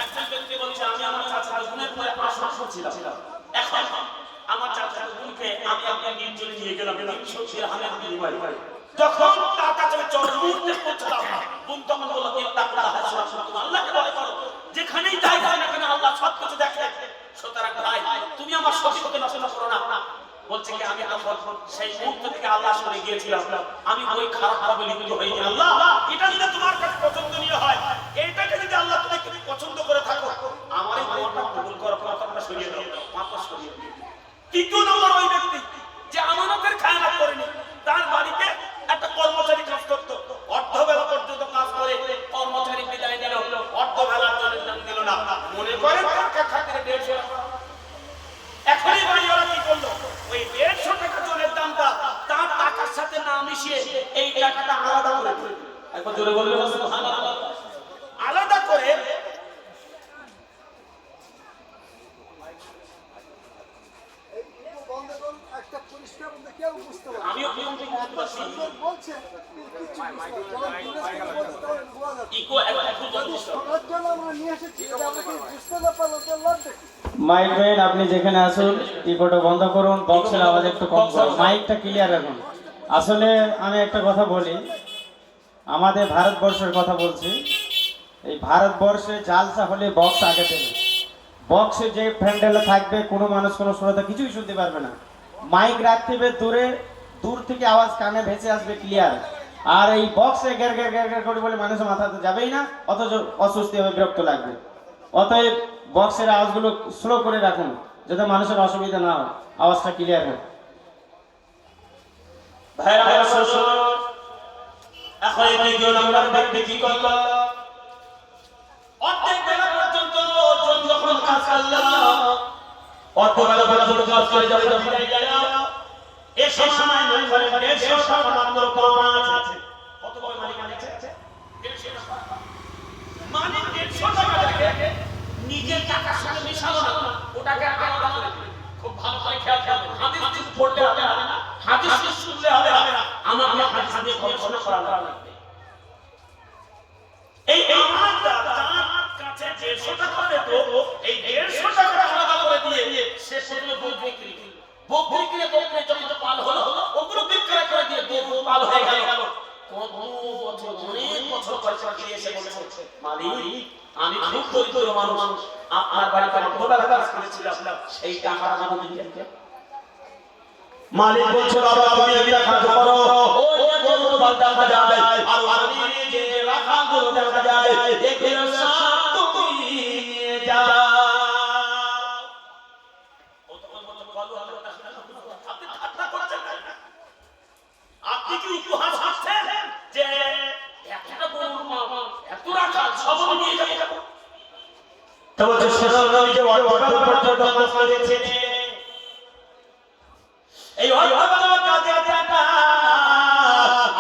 একজন ব্যক্তি বলছে, আমি আমার চাচার গুণের পরে আশা ছিলাম, এখন আমার চাচার গুণকে আমি আপনার নির্জনে নিয়ে গেলাম, সত্যির হামের বিনিময়ে। যখন তার কাছে চরমুহূর্তে পৌঁছলাম, গুণ তখন বলল, আল্লাহকে ভয় করো, যেখানেই যাই না কেন আল্লাহ সব কিছু দেখে। সুতরাং ভাই তুমি আমার সত্যকে নষ্ট করো না। বলছে কি, আমি তখন সেই মুহূর্ত থেকে আল্লাহ সরে গিয়েছিলাম, আমি ওই খারাপ ভাবে লিপ্ত হইনি। আল্লাহ এটা যদি তোমার কাছে পছন্দনীয় হয়, এইটাকে যদি আল্লাহ তুমি পছন্দ করে থাকো, আমার এই দোয়াটা কবুল করো, পাথরটা সরিয়ে দাও, পাথর সরিয়ে দাও। তৃতীয় নম্বর ওই ব্যক্তি মনে করেন টাকা খাতিরে 150 টাকা। এখনই বাড়িওয়ালা কি করলো, ওই 150 টাকা জনের দামটা তার টাকার সাথে না মিশিয়ে এই টাকাটা আলাদা করে দিল। একবার জোরে বলবেন সুবহানাল্লাহ। আলাদা করে আমিও কি বুঝতে পারছি ইকো একটু বলছি। মাইক ম্যান আপনি যেখানে আসুন ইকোটা বন্ধ করুন, বক্সের আওয়াজ একটু কম করুন, মাইকটা ক্লিয়ার রাখুন। আসলে আমি একটা কথা বলি, আমাদের ভারতবর্ষের কথা বলছি। এই ভারতবর্ষে জালসা হলে বক্স আগে দেবে, বক্সে যে প্যান্ডেলে থাকবে কোনো মানুষ কোনো শ্রোতা কিছুই শুনতে পারবে না। মাইক রাখতে হবে দূরে, দূর থেকে আওয়াজ কানে ভেসে আসবে ক্লিয়ার। আর এই বক্সে গ্যার গ্যার গ্যার গ্যার করে বলে মানুষের মাথা তো যাবেই না, অথচ অস্বস্তি হবে, বিরক্ত লাগবে। অতএব বক্সের আওয়াজগুলো স্লো করে রাখুন যাতে মানুষের অসুবিধা না হয়, আওয়াজটা ক্লিয়ার হয়। ভাইরা ভাইরা শ্বশুর এখন এই ভিডিও নাম্বার দেখতে কি করলো, অর্ধেক বেলা পর্যন্ত জন যখন কাজ করলো, অর্ধেক বেলা পর্যন্ত কাজ করে যাবে ফিরে গেল। এই সময় মনে করেন 150 টাকা মাত্র পাওনা আছে। কত বড় মালিক আছে? 150 টাকা। মালিক 150 টাকা দেখে নিজের টাকার সাথে মিশালো না, ওটাকে আলাদা করে দিল। খুব ভালো করে খেয়াল করবেন, হাদিস কিছু পড়তে হবে না, হাদিস কিছু শুনলে হবে না, আমাকে হাদিস দিয়ে গবেষণা করা লাগবে। এই আমানতটা যার কাছে 150 টাকা পেত, এই 150 টাকা আলাদা করে দিয়ে সে প্রথমে বই বিক্রি করল। বকরি কিনে বকরি যত পাল হলো ওগুলো বিক্রয় করে দিয়ে বকরি পাল হয়ে গেল। কত বছর, অনেক বছর পয়সা দিয়ে এসে বলছে, মালিক আমি খুব দরিদ্র মানুষ, আপনার বাড়িতে ছোটবেলা কাজ করেছিলাম, সেই টাকাটা আমাকে দিয়ে দিন। মালিক বলছে, বাবা তুমি এটা কাজ করো, ওই গরু পালটা যায় আর আমি যে রাখা গরু দেখা যায় এগুলো সব তুমি নিয়ে যাও। আপনি কি উপহাস হাসছেন যে একটা গরু এত রাখা সব নিয়ে যাবো? তো বলছে সোনার নবী যে অর্ধেক পর্যন্ত কাজ করেছে, এই অর্ধেক কাজে টাকা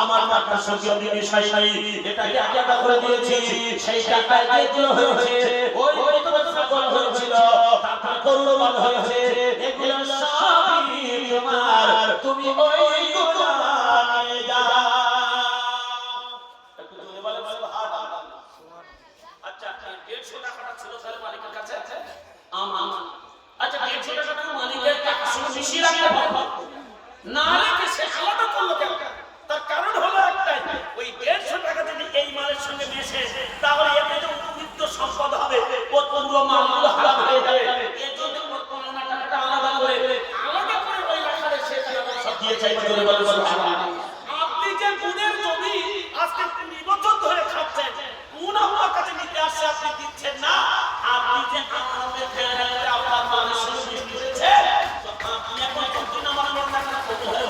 আমার টাকার সঙ্গে বিষয় নাই, এটাকে আলাদা করে দিয়েছি, সেই টাকায় যেগুলো হয়েছে ওই কত সকল হয়েছিল, তার গরু বল হয়েছে, এগুলো সবই তোমার, তুমি ওই গরু নিয়ে যাও। একটু জোরে বলে সুবহানাল্লাহ। আচ্ছা 150 টাকাটা ছিল তাহলে মালিকের কাছে আছে আমানত। আচ্ছা 150 টাকাটা মালিকের টাকার সঙ্গে মিশিয়ে রাখতে পারবো না, রেখে সে আলাদা করলো কেন? তার কারণ হলো একটাই, ওই 150 টাকা যদি এই মালের সঙ্গে মেশে তাহলে এতে যে উপযুক্ত সম্পদ হবে, ও পুরো মালগুলো হারাম হয়ে যাবে। এর জন্য ওর পাওনা টাকাটা আলাদা করে ওই রাখারে সে সব দিয়ে চাইবে। জোরে বলে সুবহানাল্লাহ। আপনি যে গুণের জমি আজকে 3 বছর ধরে খাচ্ছেন, গুণ আপনার কাছে নিতে আসছে, আপনি দিচ্ছেন না। আপনি যে আমাদের ফেলে আপনার মালের সঙ্গে মিশে গেছে, আপনি এখন কতদিন আমার টাকা কত হয়ে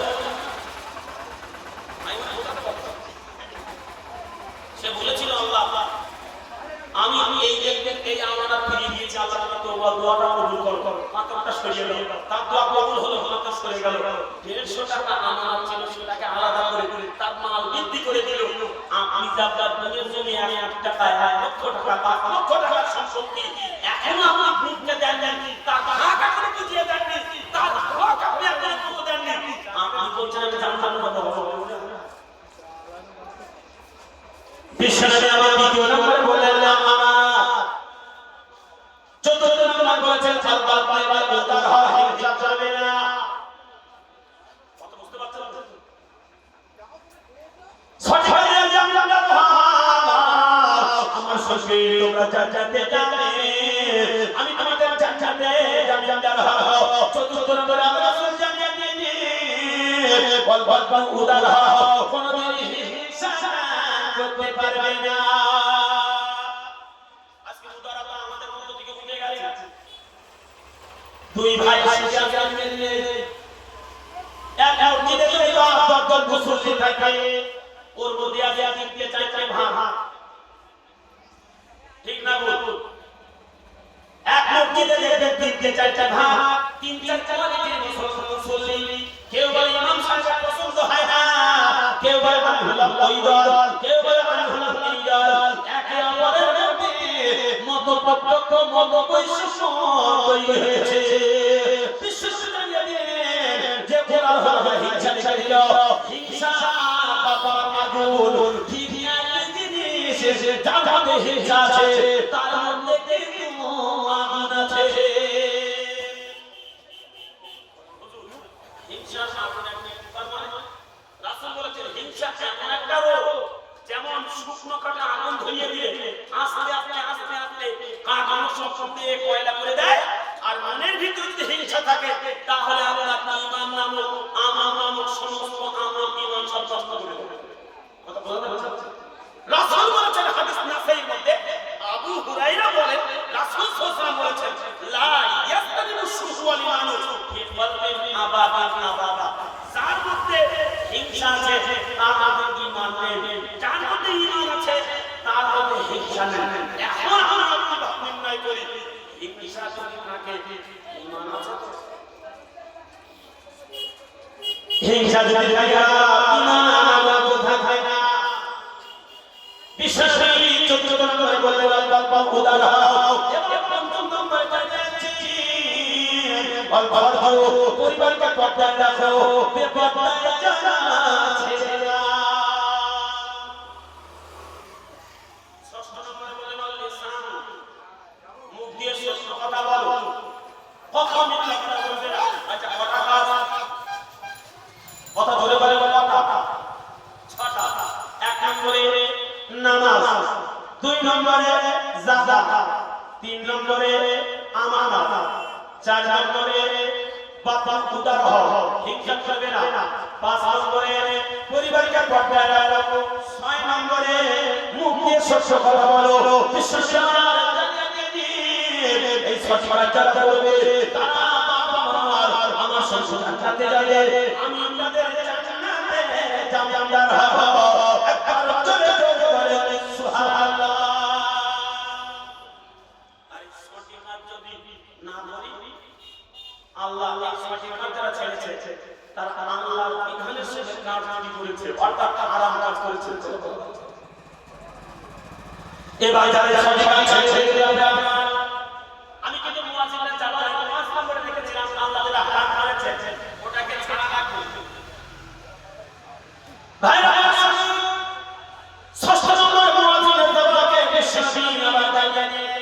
সে বলেছিল, আল্লাহ আমি এই আমানত ফিরিয়ে দিয়েছি, আল্লাহ তোবা দোয়াটা কবুল করো, পাথরটা সরিয়ে দাও। তার দোয়া কবুল হলো, হতাশ করে গেল। 150 টাকা আমানত ছিল, সেটাকে আলাদা করে তার মাল বৃদ্ধি করে দিল। আমি যাবার দুনিয়ার জমি 1 টাকা 1 লক্ষ টাকা 5 লক্ষ টাকার সম্পত্তি এখনো আপনি বুঝতে দেননি, তার ভাগ এখনো বুঝিয়ে দেননি, তার হক আপনি এখনো বুঝতে দেননি। আপনি বলছেন আমি জানতাম না বাবা। বিশ্বনবী আমার দ্বিতীয় নম্বরে বললেন আমানত। চতুর্থ নম্বর বলেছেন আল্লাহ পাইবার উদ্ধার হয়, হিংসা করবে না। কথা বুঝতে পারছেন? সঠিক জানলাম আমার সঙ্গে তোমরা জান্নাতে যাবে, আমি তোমাদের জান্নাতে জামিনদার হব। চতুর্থ নম্বরে আমরা রাসূল জানিয়ে দিয়েছি বল উদার হও, কোনদিন হিংসা করতে পারবে না। আজকে উদারতা আমাদের মধ্য থেকে উঠে গেছে। দুই ভাই সিয়াম মিলে এক মসজিদে চলে যাওয়া, দল মুসল্লি থাকে, ওর মধ্যে আছে 3-4 ভাগ, ঠিক না বল? মসজিদে দেখবেন তিনটে চারটে ভাগ, তিন চার কোয়ালিটির মুসল্লি। কেউ বলে ইমাম সাহেব পছন্দ হয় না, কেউ বলে আমি হলাম ওই দল, কেউ বলে আমি হলাম এই দল। একে অপরের মধ্যে মতপার্থক্য, মতবৈষম্য তৈরি হয়েছে। বিশ্বাস জানিয়ে দিলেন যে কোরআন হলো হিংসা লেখা দিল, হিংসা বাবার আগুন, ঠিক একই জিনিস যার মধ্যে হিংসা আছে তার মধ্যে কিন্তু আগুন আছে। হিংসা আগুন একবার মানে রাসূল বলেছেন হিংসা এমন একটা রোগ, যেমন শুকনো কাঠে আগুন ধরিয়ে দিয়ে আস্তে আস্তে আস্তে আস্তে কাঠ সব দিয়ে কয়লা করে দেয়। আর মনের ভিতরে যদি হিংসা থাকে তাহলে আপনার ঈমান নামক আমল নামক সমস্ত আমল ঈমান সব নষ্ট করে দেবে। কথা বুঝতে পারছেন? রাসূল বলেছেন হাদিস নাসাইর মধ্যে, আবু হুরায়রা বলেন রাসূল সাল্লাল্লাহু আলাইহি ওয়াসাল্লাম বলেছেন লা ইয়াস্তানিবু শুহু ওয়াল ঈমানু ফি কলবি আবাদা। যার মধ্যে হিংসা আছে তার মধ্যে ঈমান নেই, যার মধ্যে ঈমান আছে তার মধ্যে হিংসা নেই। এখন আমরা নির্ণয় করি হিংসা যদি থাকে ঈমান আছে, হিংসা যদি থাকে ঈমান থাকে না। বিশ্বসী 14 নম্বরে বললেন অল্প উদাহরণ, এবার 5 নম্বরে যাচ্ছি অল্প পরিবারকে পর্দায় রাখো, বেপর্দায় যারা ছেড়ে দাও। 6 নম্বরে বললেন লিসান, মুখ দিয়ে সত্য কথা বলো, কথা মিথ্যা কথা বলবে না। আচ্ছা কথা ধরে বলে কথা। 6টা, 1 নম্বরে নামাজ, 2 নম্বরে যাকাত, 3 নম্বরে আমানত, 4 নম্বরে বাবা উদার হও, হিংসা করবে না, 5 নম্বরে পরিবারকে পর্দায় রাখো, 6 নম্বরে মুখ দিয়ে সত্য কথা বলো। বিশ্বাসী এই সৎকর্ম যারা করবে তারা বাবা মার আমার সংসার জান্নাতে যাবে, আমি তাদের জান্নাতে জামিনদার হব। একবার জোরে জোরে বলেন সুবহানাল্লাহ। আর সঠিক কাজ যদি না করি, আল্লাহ এই সঠিক কাজ যারা ছেড়েছে তারা আল্লাহর বিধানের সাথে কাজ করেছে, অর্থাৎ হারাম কাজ করেছে। এবার যারা সঠিক কাজ ছেড়ে যাবে, আমি কিন্তু মুয়াজ্জিনের জামাতে 5 নম্বরে দেখেছিলাম আল্লাহ যারা হারাম করেছে ওটাকে ছাড়া রাখো। ভাইরা 6 নম্বরে মুয়াজ্জিনের জামাতে বিশ্বাসী আবার জানিয়ে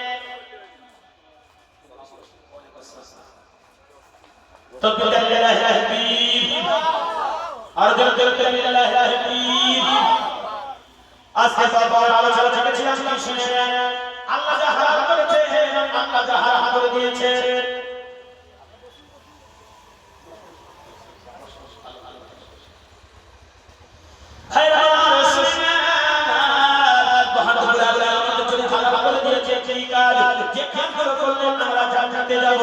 তকবীর লিল্লাহি তাকবীর, আর জোরে জোরে তাকবীর লিল্লাহি তাকবীর। আজকে বাবার আলোচনা করেছিলাম কি শুনেন, আল্লাহ যা হারাম করেছে আল্লাহ যা হারাম করে দিয়েছে। ভাইরা শুনেন, বাহাদুর আল্লাহ আমাদের জন্য হারাম করে দিয়েছে এই কাজ, যে কাজগুলো করলে আমরা জান্নাতে যাব।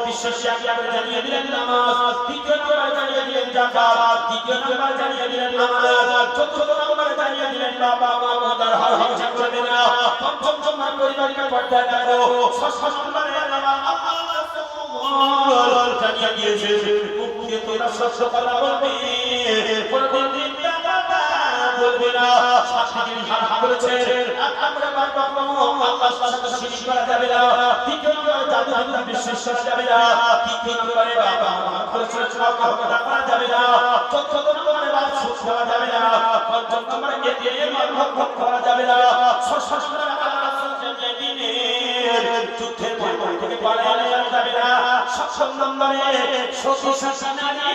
বিশ্বসী আকবর জানিয়ে দিলেন নামাজ, দ্বিতীয় নম্বরে জানিয়ে দিলেন যাকাত, তৃতীয় নম্বরে জানিয়ে দিলেন আমানত, চতুর্থ নম্বরে জানিয়ে দিলেন বাবা মা উদার হও, হিংসা করবে না, পঞ্চম নম্বর পরিবারকে পর্দায় রাখো, ষষ্ঠ নম্বরে আল্লাহ জানিয়ে দিয়েছে মুখ দিয়ে তোরা সত্য কথা বলবি, কোনদিন মিথ্যা কথা বলবি না। সাতটি জিনিস হারাম করেছেন, এক নম্বরে আল্লাহর সাথে শিরক করা যাবে না, দ্বিতীয় নম্বরে জাদু বিদ্যা বিশ্বাস করা যাবে না, তৃতীয় নম্বরে বাবা মা খরচের কথা করা যাবে না, চতুর্থ নম্বরে সুদ খাওয়া যাবে না, পঞ্চম নম্বরে এতিমের মাল ভক্ষণ করা যাবে না, ষষ্ঠ নম্বরে আল্লাহর রাসূল জানিয়ে দিলেন যুদ্ধের ময়দান থেকে পালানো যাবে না, সপ্তম নম্বরে সতী শাসনানি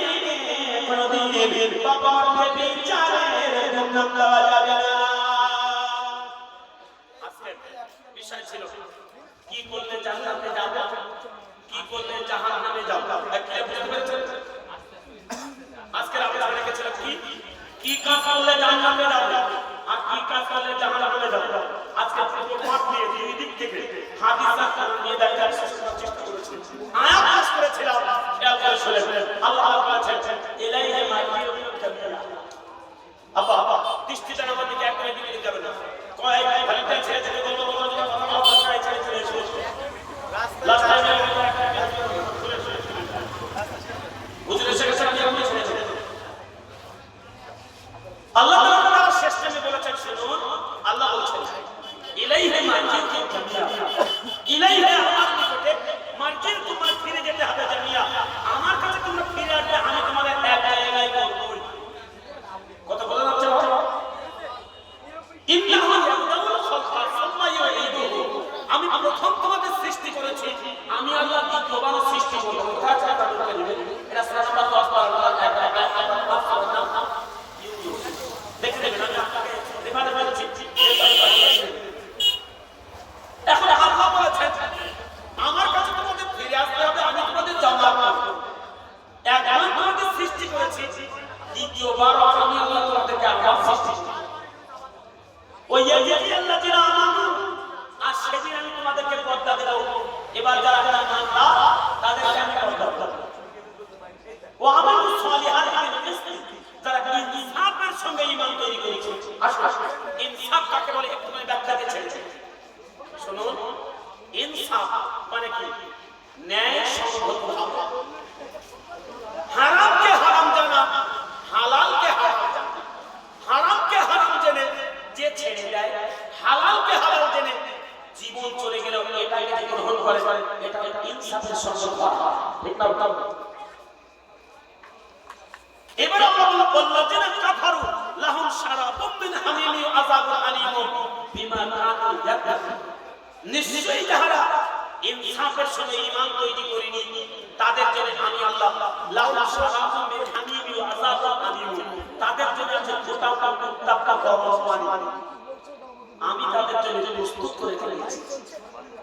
কোনদিন বাবার বিচারের জন্য দেওয়া যাবে না। আজকে বিষয় ছিল কি করলে জান্নাতে যাব, কি করলে জাহান্নামে যাব। একটা বুঝতে পেরেছেন? আজকে আমরা রেখেছিলাম কি কাজ করলে জান্নাতে যাব আর কি কাজ করলে জাহান্নামে যাব। আজকে পুরো পাঠ নিয়ে দুই দিক থেকে হাদিস আকার নিয়ে দেখার চেষ্টা করেছি। আয়াত পাস করেছিলাম, খেয়াল করে শুনেন। আল্লাহ বলেছেন ইলাইহি মারজিউকুম জামিআ। আব্বা দৃষ্টিটা আমার দিকে একবারে দিকে যাবে না, কয় ভাইটা ছেড়ে ছেড়ে বলবো কথা বলবো, কথা বলবো ছেড়ে ছেড়ে এসো। লাস্ট টাইম যারা ইমানদার তাদেরকে আমি পর্দা করব ওয়া আমালু সালিহাতি বিল কিসতি যারা ইনসাফের সঙ্গে ঈমান তৈরি করেছে আসুন ইনসাফ কাকে বলে একটু ব্যাখ্যা দিচ্ছি শুনুন ইনসাফ মানে কি ন্যায় সঙ্গত ভাব হারামকে হারাম জানা হালালকে হালাল জানা হারামকে হারাম জেনে যে ছেড়ে দেয় হালালকে হালাল জেনে জীবন চলে গেলেও এটাকে যে গ্রহণ করে এটা ইনসাফের সঙ্গত ভাব ঠিক না এবার আমরা বললাম যে কাফারু লাহুম শারাবুম মিন হামিমি ওয়া আযাবুন আলীম বিমা কানু ইয়াকফুরুন নিশ্চয়ই যারা ইনসাফের সঙ্গে ঈমান তৈরি করেনি তাদের জন্য আমি আল্লাহ লাহুম শারাবুম মিন হামিমি ওয়া আযাবুন আলীম তাদের জন্য আছে গোটা উত্তাপ্ত গরম পানি আমি তাদের জন্য প্রস্তুত করে রেখেছি